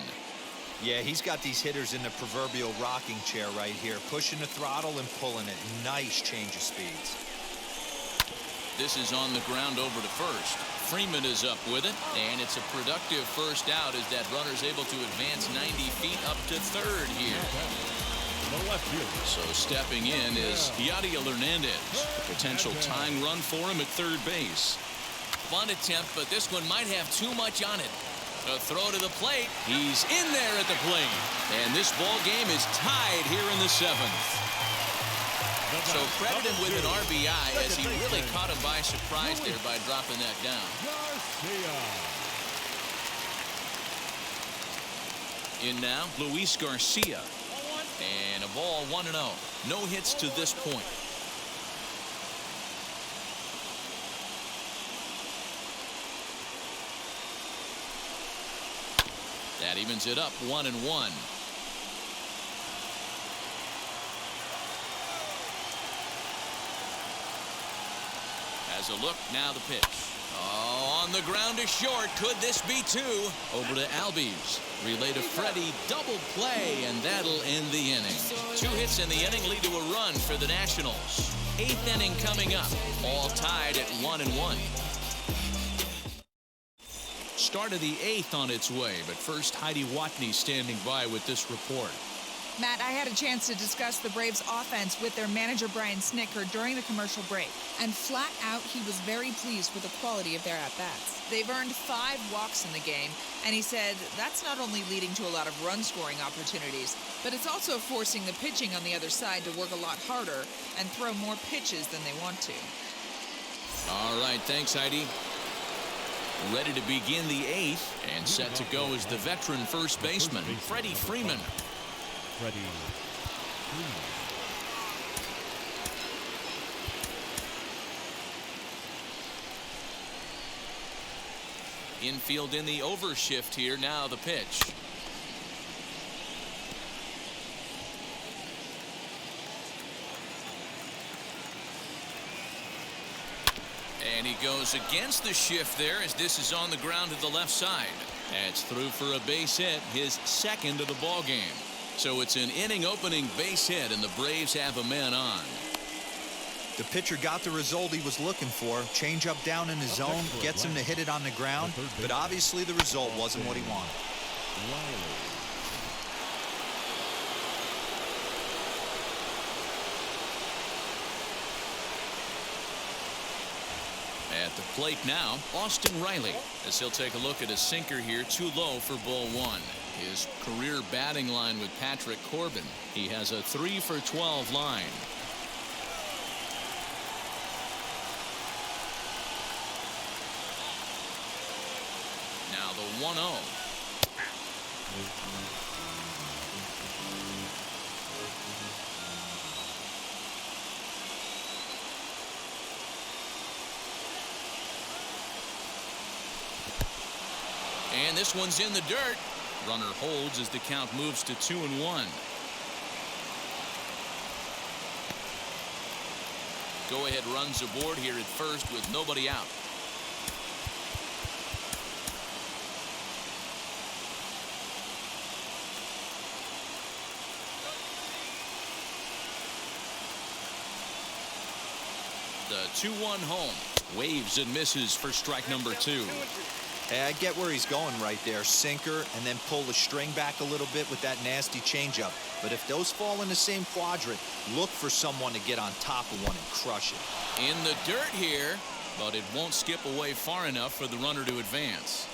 Yeah, he's got these hitters in the proverbial rocking chair right here, pushing the throttle and pulling it. Nice change of speeds. This is on the ground over to first. Freeman is up with it, and it's a productive first out as that runner's able to advance 90 feet up to third here. The left fielder. So stepping in is Yadiel Hernandez. A potential tying run for him at third base. Bunt attempt, but this one might have too much on it. A throw to the plate. He's in there at the plate. And this ball game is tied here in the seventh. So credit him with an RBI as he really caught him by surprise there by dropping that down. Garcia. In now, Luis Garcia. And a ball 1-0. No hits to this point. That evens it up 1-1. As a look, now the pitch. Oh, on the ground is short. Could this be two? Over to Albies. Relay to Freddie. Double play, and that'll end the inning. 2 hits in the inning lead to a run for the Nationals. 8th inning coming up. All tied at 1-1. Start of the 8th on its way, but first Heidi Watney standing by with this report. Matt, I had a chance to discuss the Braves offense with their manager Brian Snitker during the commercial break, and flat out he was very pleased with the quality of their at-bats. They've earned 5 walks in the game, and he said that's not only leading to a lot of run-scoring opportunities, but it's also forcing the pitching on the other side to work a lot harder and throw more pitches than they want to. All right, thanks, Heidi. Ready to begin the 8th, and set to go is the veteran first baseman, Freddie Freeman. Freddie Freeman. Infield in the overshift here. Now the pitch. And he goes against the shift there as this is on the ground to the left side. That's through for a base hit, his second of the ball game. So it's an inning opening base hit, and the Braves have a man on. The pitcher got the result he was looking for. Change up down in the zone, gets him to hit it on the ground, but obviously the result wasn't what he wanted. Reilly. At the plate now, Austin Reilly, as he'll take a look at a sinker here, too low for ball 1. His career batting line with Patrick Corbin. He has a 3 for 12 line. Now the 1-0. And this one's in the dirt. Runner holds as the count moves to 2-1. Go ahead runs aboard here at first with nobody out. The 2-1 home. Waves and misses for strike number 2. Hey, I get where he's going right there. Sinker, and then pull the string back a little bit with that nasty changeup. But if those fall in the same quadrant, look for someone to get on top of one and crush it. In the dirt here, but it won't skip away far enough for the runner to advance.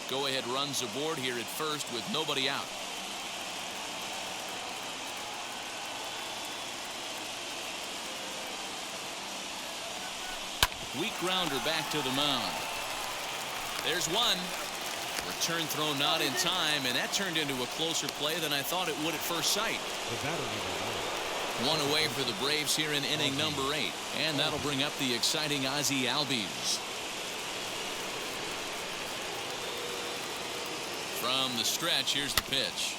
Go ahead runs aboard here at first with nobody out. Weak grounder back to the mound. There's one. Return throw not in time, and that turned into a closer play than I thought it would at first sight. One away for the Braves here in inning number 8, and that'll bring up the exciting Ozzie Albies. From the stretch, here's the pitch.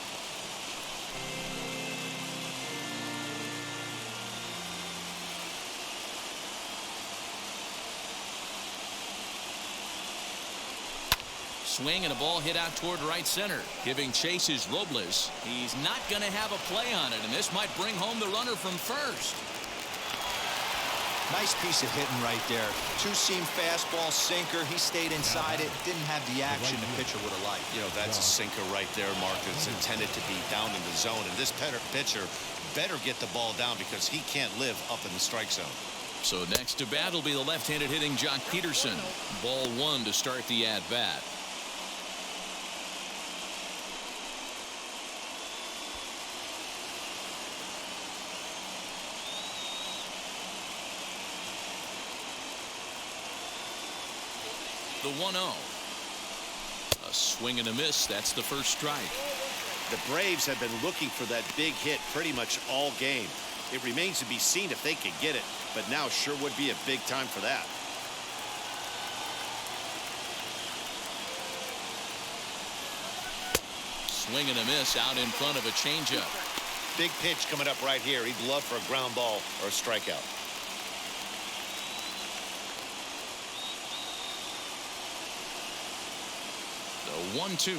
Swing and a ball hit out toward right center. Giving chase is Robles. He's not going to have a play on it, and this might bring home the runner from first. Nice piece of hitting right there. Two-seam fastball, sinker. He stayed inside it. Didn't have the action the pitcher would have liked. You know, that's a sinker right there, Mark. It's intended to be down in the zone, and this pitcher better get the ball down because he can't live up in the strike zone. So next to bat will be the left-handed hitting Jock Peterson. Ball 1 to start the at-bat. The 1-0. A swing and a miss. That's the first strike. The Braves have been looking for that big hit pretty much all game. It remains to be seen if they can get it, but now sure would be a big time for that. Swing and a miss out in front of a changeup. Big pitch coming up right here. He'd love for a ground ball or a strikeout. The 1-2.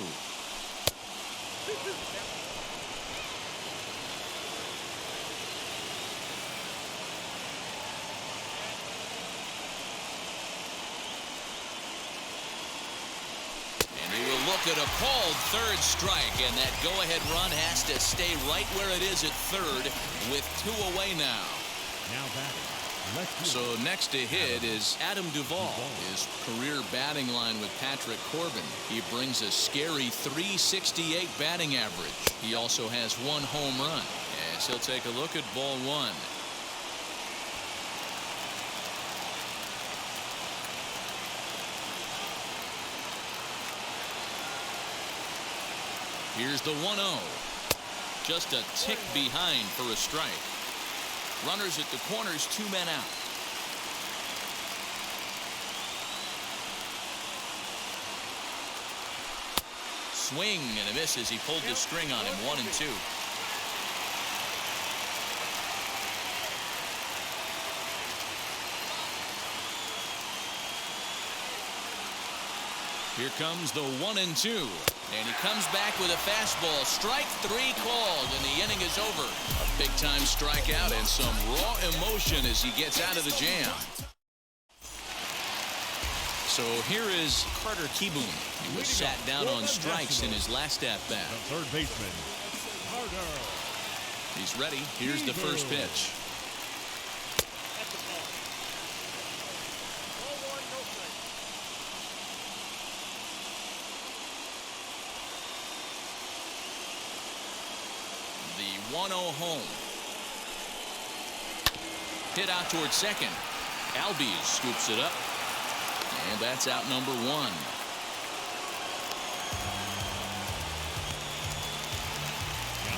And he will look at a called third strike, and that go-ahead run has to stay right where it is at third with 2 away now. Now batting. So next to hit is Adam Duvall. His career batting line with Patrick Corbin. He brings a scary .368 batting average. He also has 1 home run. As he'll take a look at ball 1. Here's the 1-0. Just a tick behind for a strike. Runners at the corners, 2 men out. Swing and a miss as he pulled the string on him. 1-2. Here comes the 1-2. And he comes back with a fastball. Strike 3 called, and the inning is over. A big-time strikeout and some raw emotion as he gets out of the jam. So here is Carter Kieboom. He was sat down on strikes in his last at-bat. The third baseman, Carter. He's ready. Here's the first pitch. The 1-0 home. Hit out towards second. Albies scoops it up. And that's out number 1.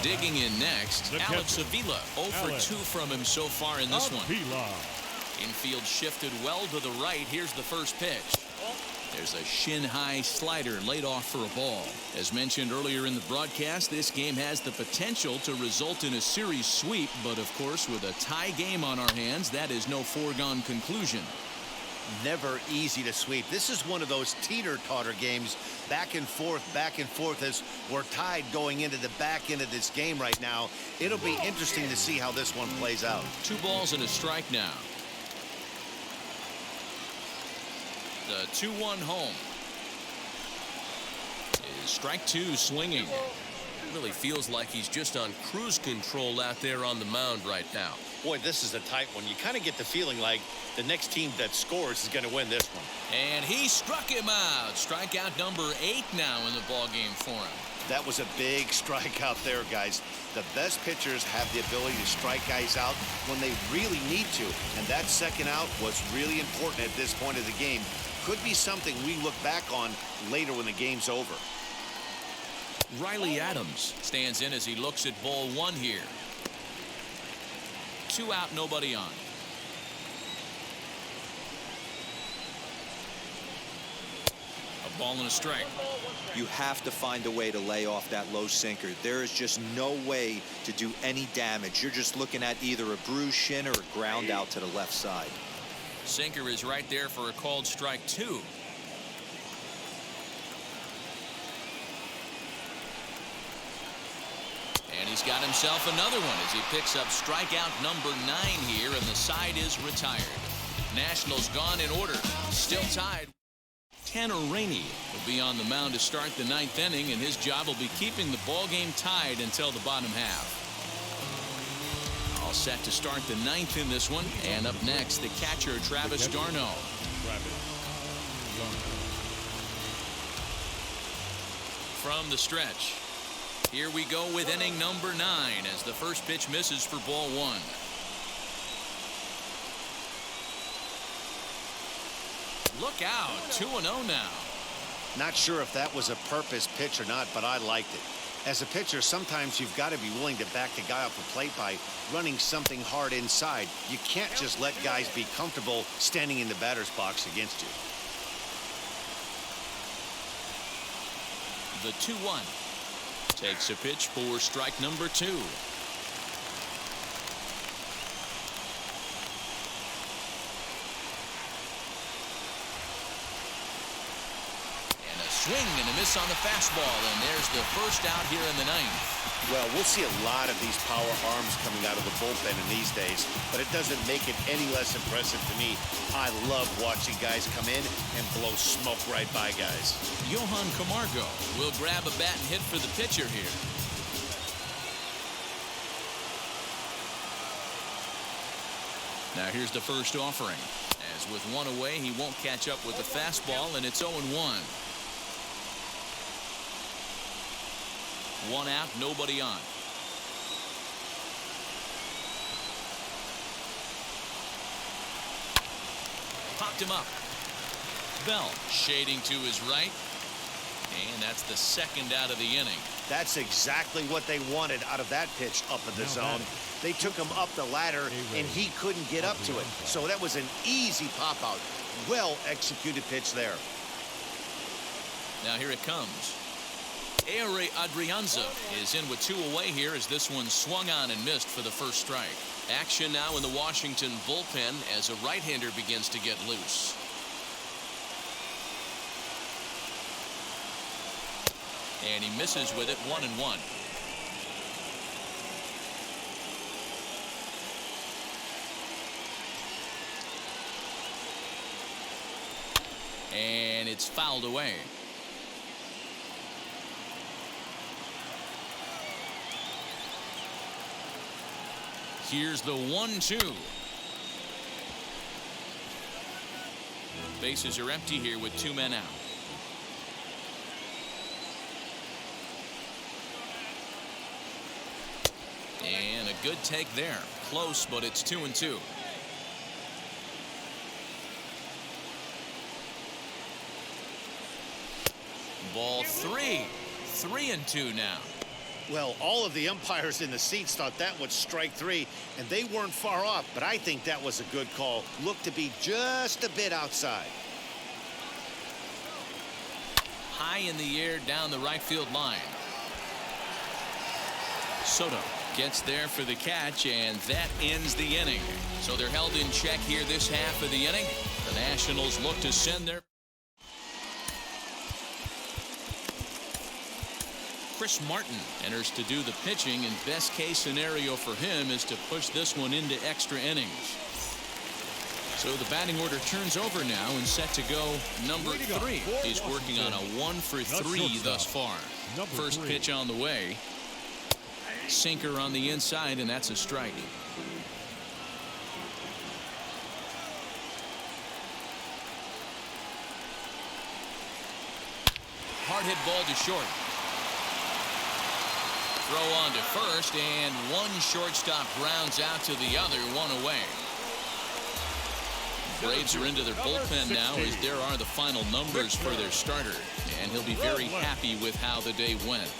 Digging in next, Alex Avila. 0 for 2 from him so far in this one. Infield shifted well to the right. Here's the first pitch. There's a shin-high slider laid off for a ball. As mentioned earlier in the broadcast, this game has the potential to result in a series sweep, but of course, with a tie game on our hands, that is no foregone conclusion. Never easy to sweep. This is one of those teeter-totter games, back and forth as we're tied going into the back end of this game right now. It'll be interesting to see how this one plays out. 2 balls and a strike now. The 2-1 home is strike 2 swinging. Really feels like he's just on cruise control out there on the mound right now. Boy, this is a tight one. You kind of get the feeling like the next team that scores is going to win this one. And he struck him out. Strikeout number 8 now in the ball game for him. That was a big strikeout there, guys. The best pitchers have the ability to strike guys out when they really need to. And that second out was really important at this point of the game. Could be something we look back on later when the game's over. Riley Adams stands in as he looks at ball 1 here. 2 out, nobody on. A ball and a strike. You have to find a way to lay off that low sinker. There is just no way to do any damage. You're just looking at either a bruised shin or a ground out to the left side. Sinker is right there for a called strike 2. And he's got himself another one as he picks up strikeout number 9 here, and the side is retired. Nationals gone in order, still tied. Tanner Reilly will be on the mound to start the 9th inning, and his job will be keeping the ball game tied until the bottom half. All set to start the 9th in this one, and up next, the catcher Travis d'Arnaud. From the stretch, here we go with inning number 9 as the first pitch misses for ball 1. Look out, 2-0 now. Not sure if that was a purpose pitch or not, but I liked it. As a pitcher, sometimes you've got to be willing to back the guy off the plate by running something hard inside. You can't just let guys be comfortable standing in the batter's box against you. The 2-1 takes a pitch for strike number 2. Swing and a miss on the fastball, and there's the first out here in the 9th. Well, we'll see a lot of these power arms coming out of the bullpen in these days, but it doesn't make it any less impressive to me. I love watching guys come in and blow smoke right by guys. Johan Camargo will grab a bat and hit for the pitcher here. Now here's the first offering. As with 1 away, he won't catch up with the fastball, and it's 0-1. 1 out, nobody on. Popped him up. Bell shading to his right. And that's the second out of the inning. That's exactly what they wanted out of that pitch up in the zone. They took him up the ladder, and he couldn't get up to it. So that was an easy pop-out. Well-executed pitch there. Now here it comes. Ehire Adrianza is in with 2 away here as this one swung on and missed for the first strike. Action now in the Washington bullpen as a right-hander begins to get loose. And he misses with it, 1-1. And it's fouled away. Here's the 1-2. Bases are empty here with 2 men out. And a good take there. Close, but it's 2-2. Ball 3. 3-2 now. Well, all of the umpires in the seats thought that was strike 3, and they weren't far off, but I think that was a good call. Looked to be just a bit outside. High in the air down the right field line. Soto gets there for the catch, and that ends the inning. So they're held in check here this half of the inning. The Nationals look to send their... Chris Martin enters to do the pitching, and best case scenario for him is to push this one into extra innings. So the batting order turns over now and set to go number 3. He's working on a 1-for-3 thus far. First pitch on the way. Sinker on the inside, and that's a strike. hard hit ball to short. Throw on to first, and one shortstop grounds out to the other, one away. Braves are into their bullpen now, as there are the final numbers for their starter, and he'll be very happy with how the day went.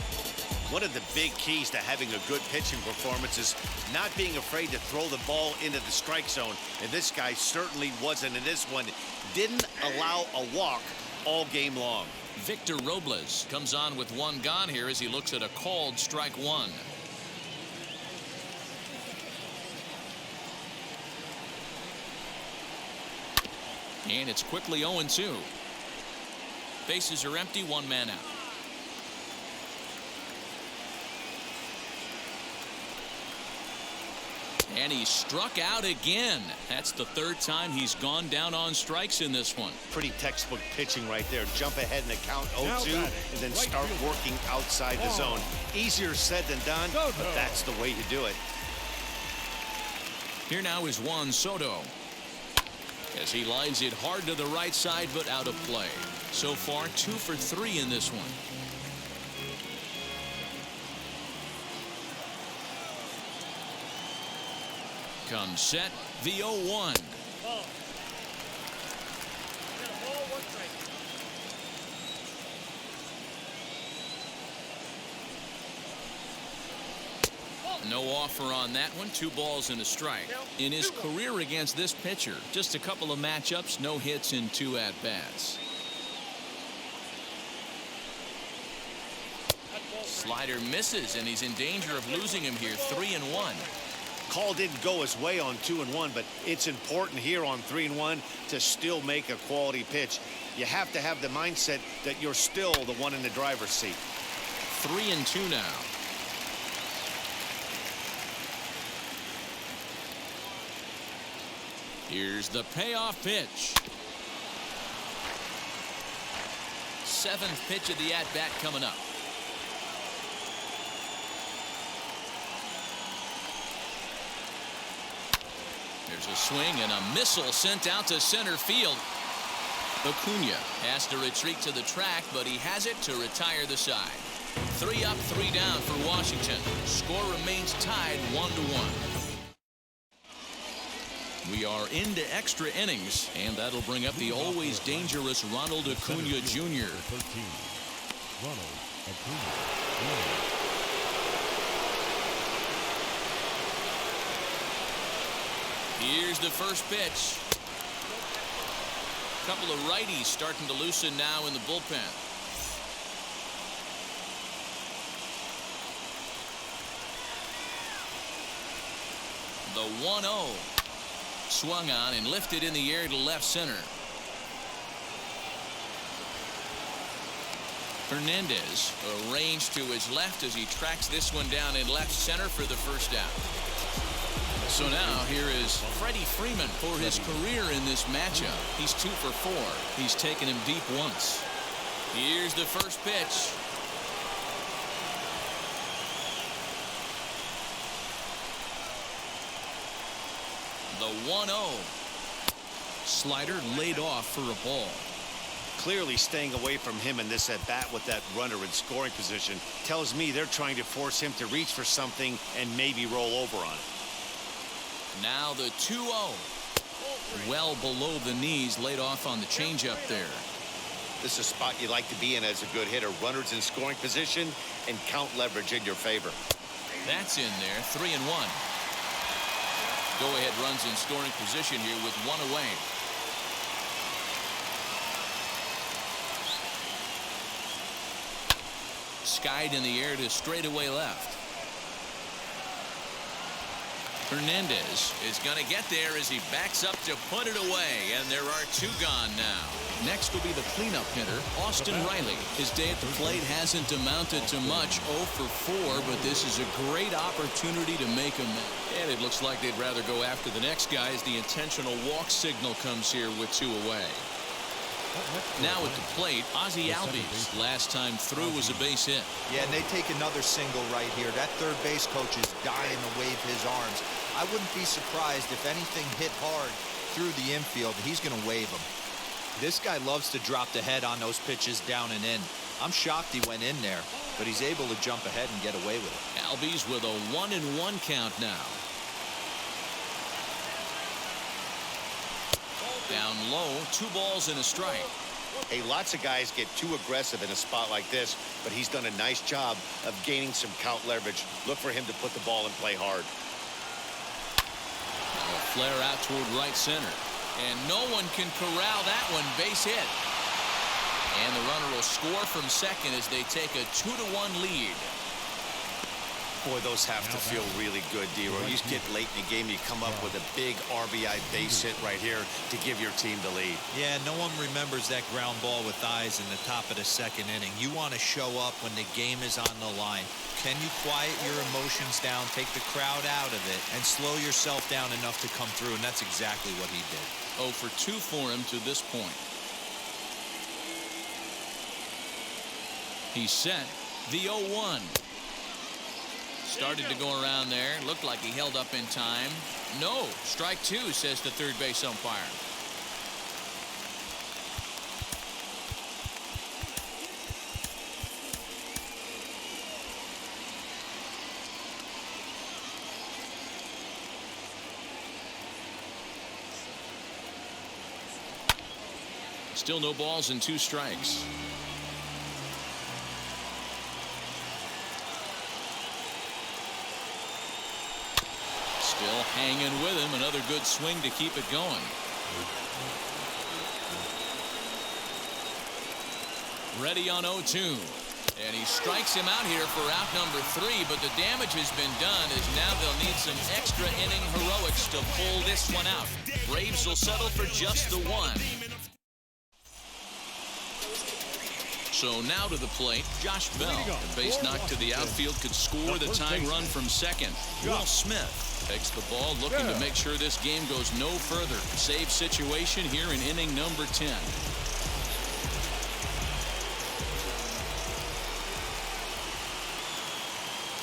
One of the big keys to having a good pitching performance is not being afraid to throw the ball into the strike zone, and this guy certainly wasn't in this one. Didn't allow a walk all game long. Victor Robles comes on with one gone here as he looks at a called strike one. And it's quickly 0-2. Bases are empty, one man out. And he struck out again. That's the third time he's gone down on strikes in this one. Pretty textbook pitching right there. Jump ahead in the count 0-2 and then start working outside the zone. Easier said than done, but that's the way to do it. Here now is Juan Soto, as he lines it hard to the right side, but out of play. So far, 2 for 3 in this one. Comes set, the 0-1. No offer on that one. 2 balls and a strike. In his career against this pitcher, just a couple of matchups, no hits in 2 at-bats. Slider misses, and he's in danger of losing him here. 3-1. Call didn't go his way on 2-1, but it's important here on 3-1 to still make a quality pitch. You have to have the mindset that you're still the one in the driver's seat. 3-2 now. Here's the payoff pitch. 7th pitch of the at-bat coming up. There's a swing and a missile sent out to center field. Acuna has to retreat to the track, but he has it to retire the side. 3 up, 3 down for Washington. Score remains tied 1-1. We are into extra innings, and that'll bring up the always dangerous Ronald Acuna Jr. 13. Ronald Acuna. Here's the first pitch. A couple of righties starting to loosen now in the bullpen. The 1-0. Swung on and lifted in the air to left center. Hernandez arranged to his left as he tracks this one down in left center for the first out. So now here is Freddie Freeman for his career in this matchup. He's 2 for 4. He's taken him deep once. Here's the first pitch. The 1-0. Slider laid off for a ball. Clearly staying away from him in this at-bat with that runner in scoring position tells me they're trying to force him to reach for something and maybe roll over on it. Now the 2-0. Well below the knees, laid off on the changeup there. This is a spot you like to be in as a good hitter. Runners in scoring position and count leverage in your favor. That's in there. 3-1. Go-ahead runs in scoring position here with 1 away. Skied in the air to straightaway left. Hernandez is going to get there as he backs up to put it away, and there are 2 gone now. Next will be the cleanup hitter, Austin Reilly. His day at the plate hasn't amounted to much, 0 for 4, but this is a great opportunity to make him. And it looks like they'd rather go after the next guy as the intentional walk signal comes here with 2 away. Now at the plate, Ozzie Albies. Last time through was a base hit. Yeah, and they take another single right here. That third base coach is dying to wave his arms. I wouldn't be surprised if anything hit hard through the infield. He's going to wave them. This guy loves to drop the head on those pitches down and in. I'm shocked he went in there, but he's able to jump ahead and get away with it. Albies with a 1-1 count now. Down low, 2 balls and a strike. Hey, lots of guys get too aggressive in a spot like this, but he's done a nice job of gaining some count leverage. Look for him to put the ball in play hard. Now a flare out toward right center. And no one can corral that one. Base hit. And the runner will score from second as they take a 2-1 lead. Boy, those have to feel really good, D-Roy. You get late in the game, you come up with a big RBI base hit right here to give your team the lead. Yeah, no one remembers that ground ball with eyes in the top of the second inning. You want to show up when the game is on the line. Can you quiet your emotions down, take the crowd out of it, and slow yourself down enough to come through? And that's exactly what he did. 0 for 2 for him to this point. He's set. The 0-1. Started to go around there. Looked like he held up in time. No. Strike 2, says the third base umpire. Still no balls and 2 strikes. Still hanging with him. Another good swing to keep it going. Ready on 0-2. And he strikes him out here for out number 3, but the damage has been done as now they'll need some extra inning heroics to pull this one out. Braves will settle for just the 1. So now to the plate, Josh Bell. A base knock to the outfield could score the tying run from second. Will Smith takes the ball, looking to make sure this game goes no further. Save situation here in inning number 10.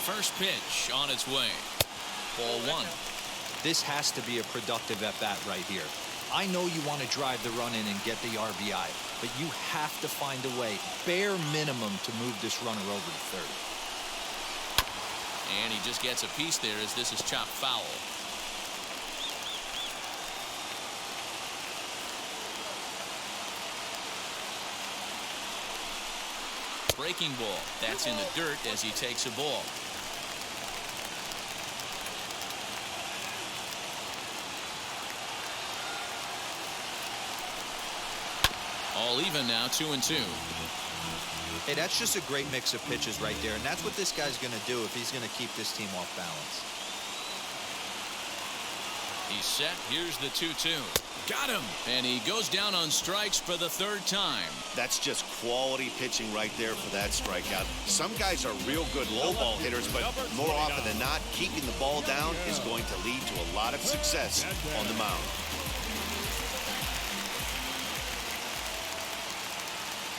First pitch on its way. Ball 1. This has to be a productive at-bat right here. I know you want to drive the run in and get the RBI, but you have to find a way, bare minimum, to move this runner over to third. And he just gets a piece there as this is chopped foul. Breaking ball. That's in the dirt as he takes a ball. All even now, 2-2. Hey, that's just a great mix of pitches right there, and that's what this guy's going to do if he's going to keep this team off balance. He's set. Here's the 2-2. Got him. And he goes down on strikes for the 3rd time. That's just quality pitching right there for that strikeout. Some guys are real good low ball hitters, but more often than not, keeping the ball down is going to lead to a lot of success on the mound.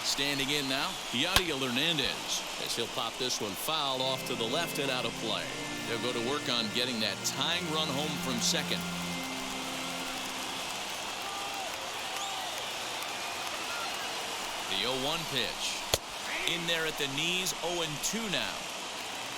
Standing in now, Yadiel Hernandez, as he'll pop this one foul off to the left and out of play. They'll go to work on getting that tying run home from second. The 0-1 pitch. In there at the knees, 0-2 now.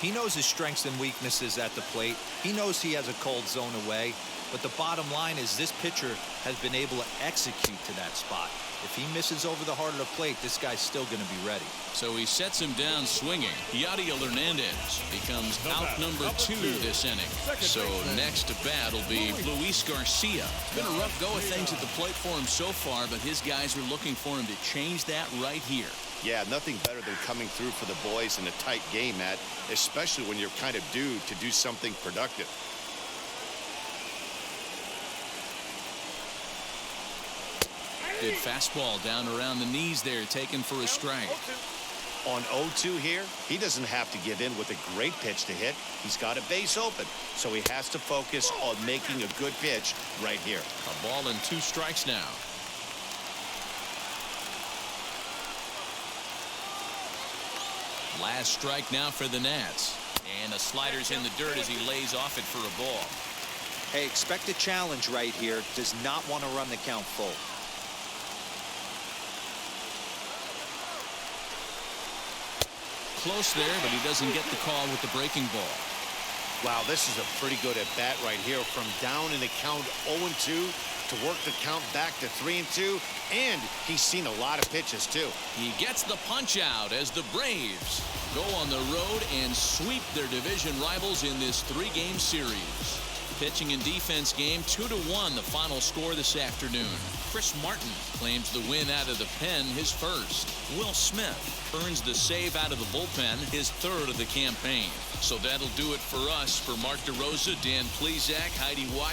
He knows his strengths and weaknesses at the plate. He knows he has a cold zone away. But the bottom line is this pitcher has been able to execute to that spot. If he misses over the heart of the plate, this guy's still going to be ready. So he sets him down swinging. Yadiel Hernandez becomes out number 2 this inning. So next to bat will be Luis Garcia. Been a rough go of things at the plate for him so far, but his guys are looking for him to change that right here. Yeah, nothing better than coming through for the boys in a tight game, Matt, especially when you're kind of due to do something productive. Good fastball down around the knees there, taken for a strike. On 0-2 here, he doesn't have to give in with a great pitch to hit. He's got a base open, so he has to focus on making a good pitch right here. A ball and 2 strikes now. Last strike now for the Nats. And the slider's in the dirt as he lays off it for a ball. Hey, expect a challenge right here. Does not want to run the count full. close there, but he doesn't get the call with the breaking ball. Wow, this is a pretty good at-bat right here. From down in the count 0-2 to work the count back to 3-2. And he's seen a lot of pitches, too. He gets the punch out as the Braves go on the road and sweep their division rivals in this 3-game series. Pitching and defense game 2-1, the final score this afternoon. Chris Martin claims the win out of the pen, his first. Will Smith earns the save out of the bullpen, his third of the campaign. So that'll do it for us. For Mark DeRosa, Dan Plezak, Heidi Watt,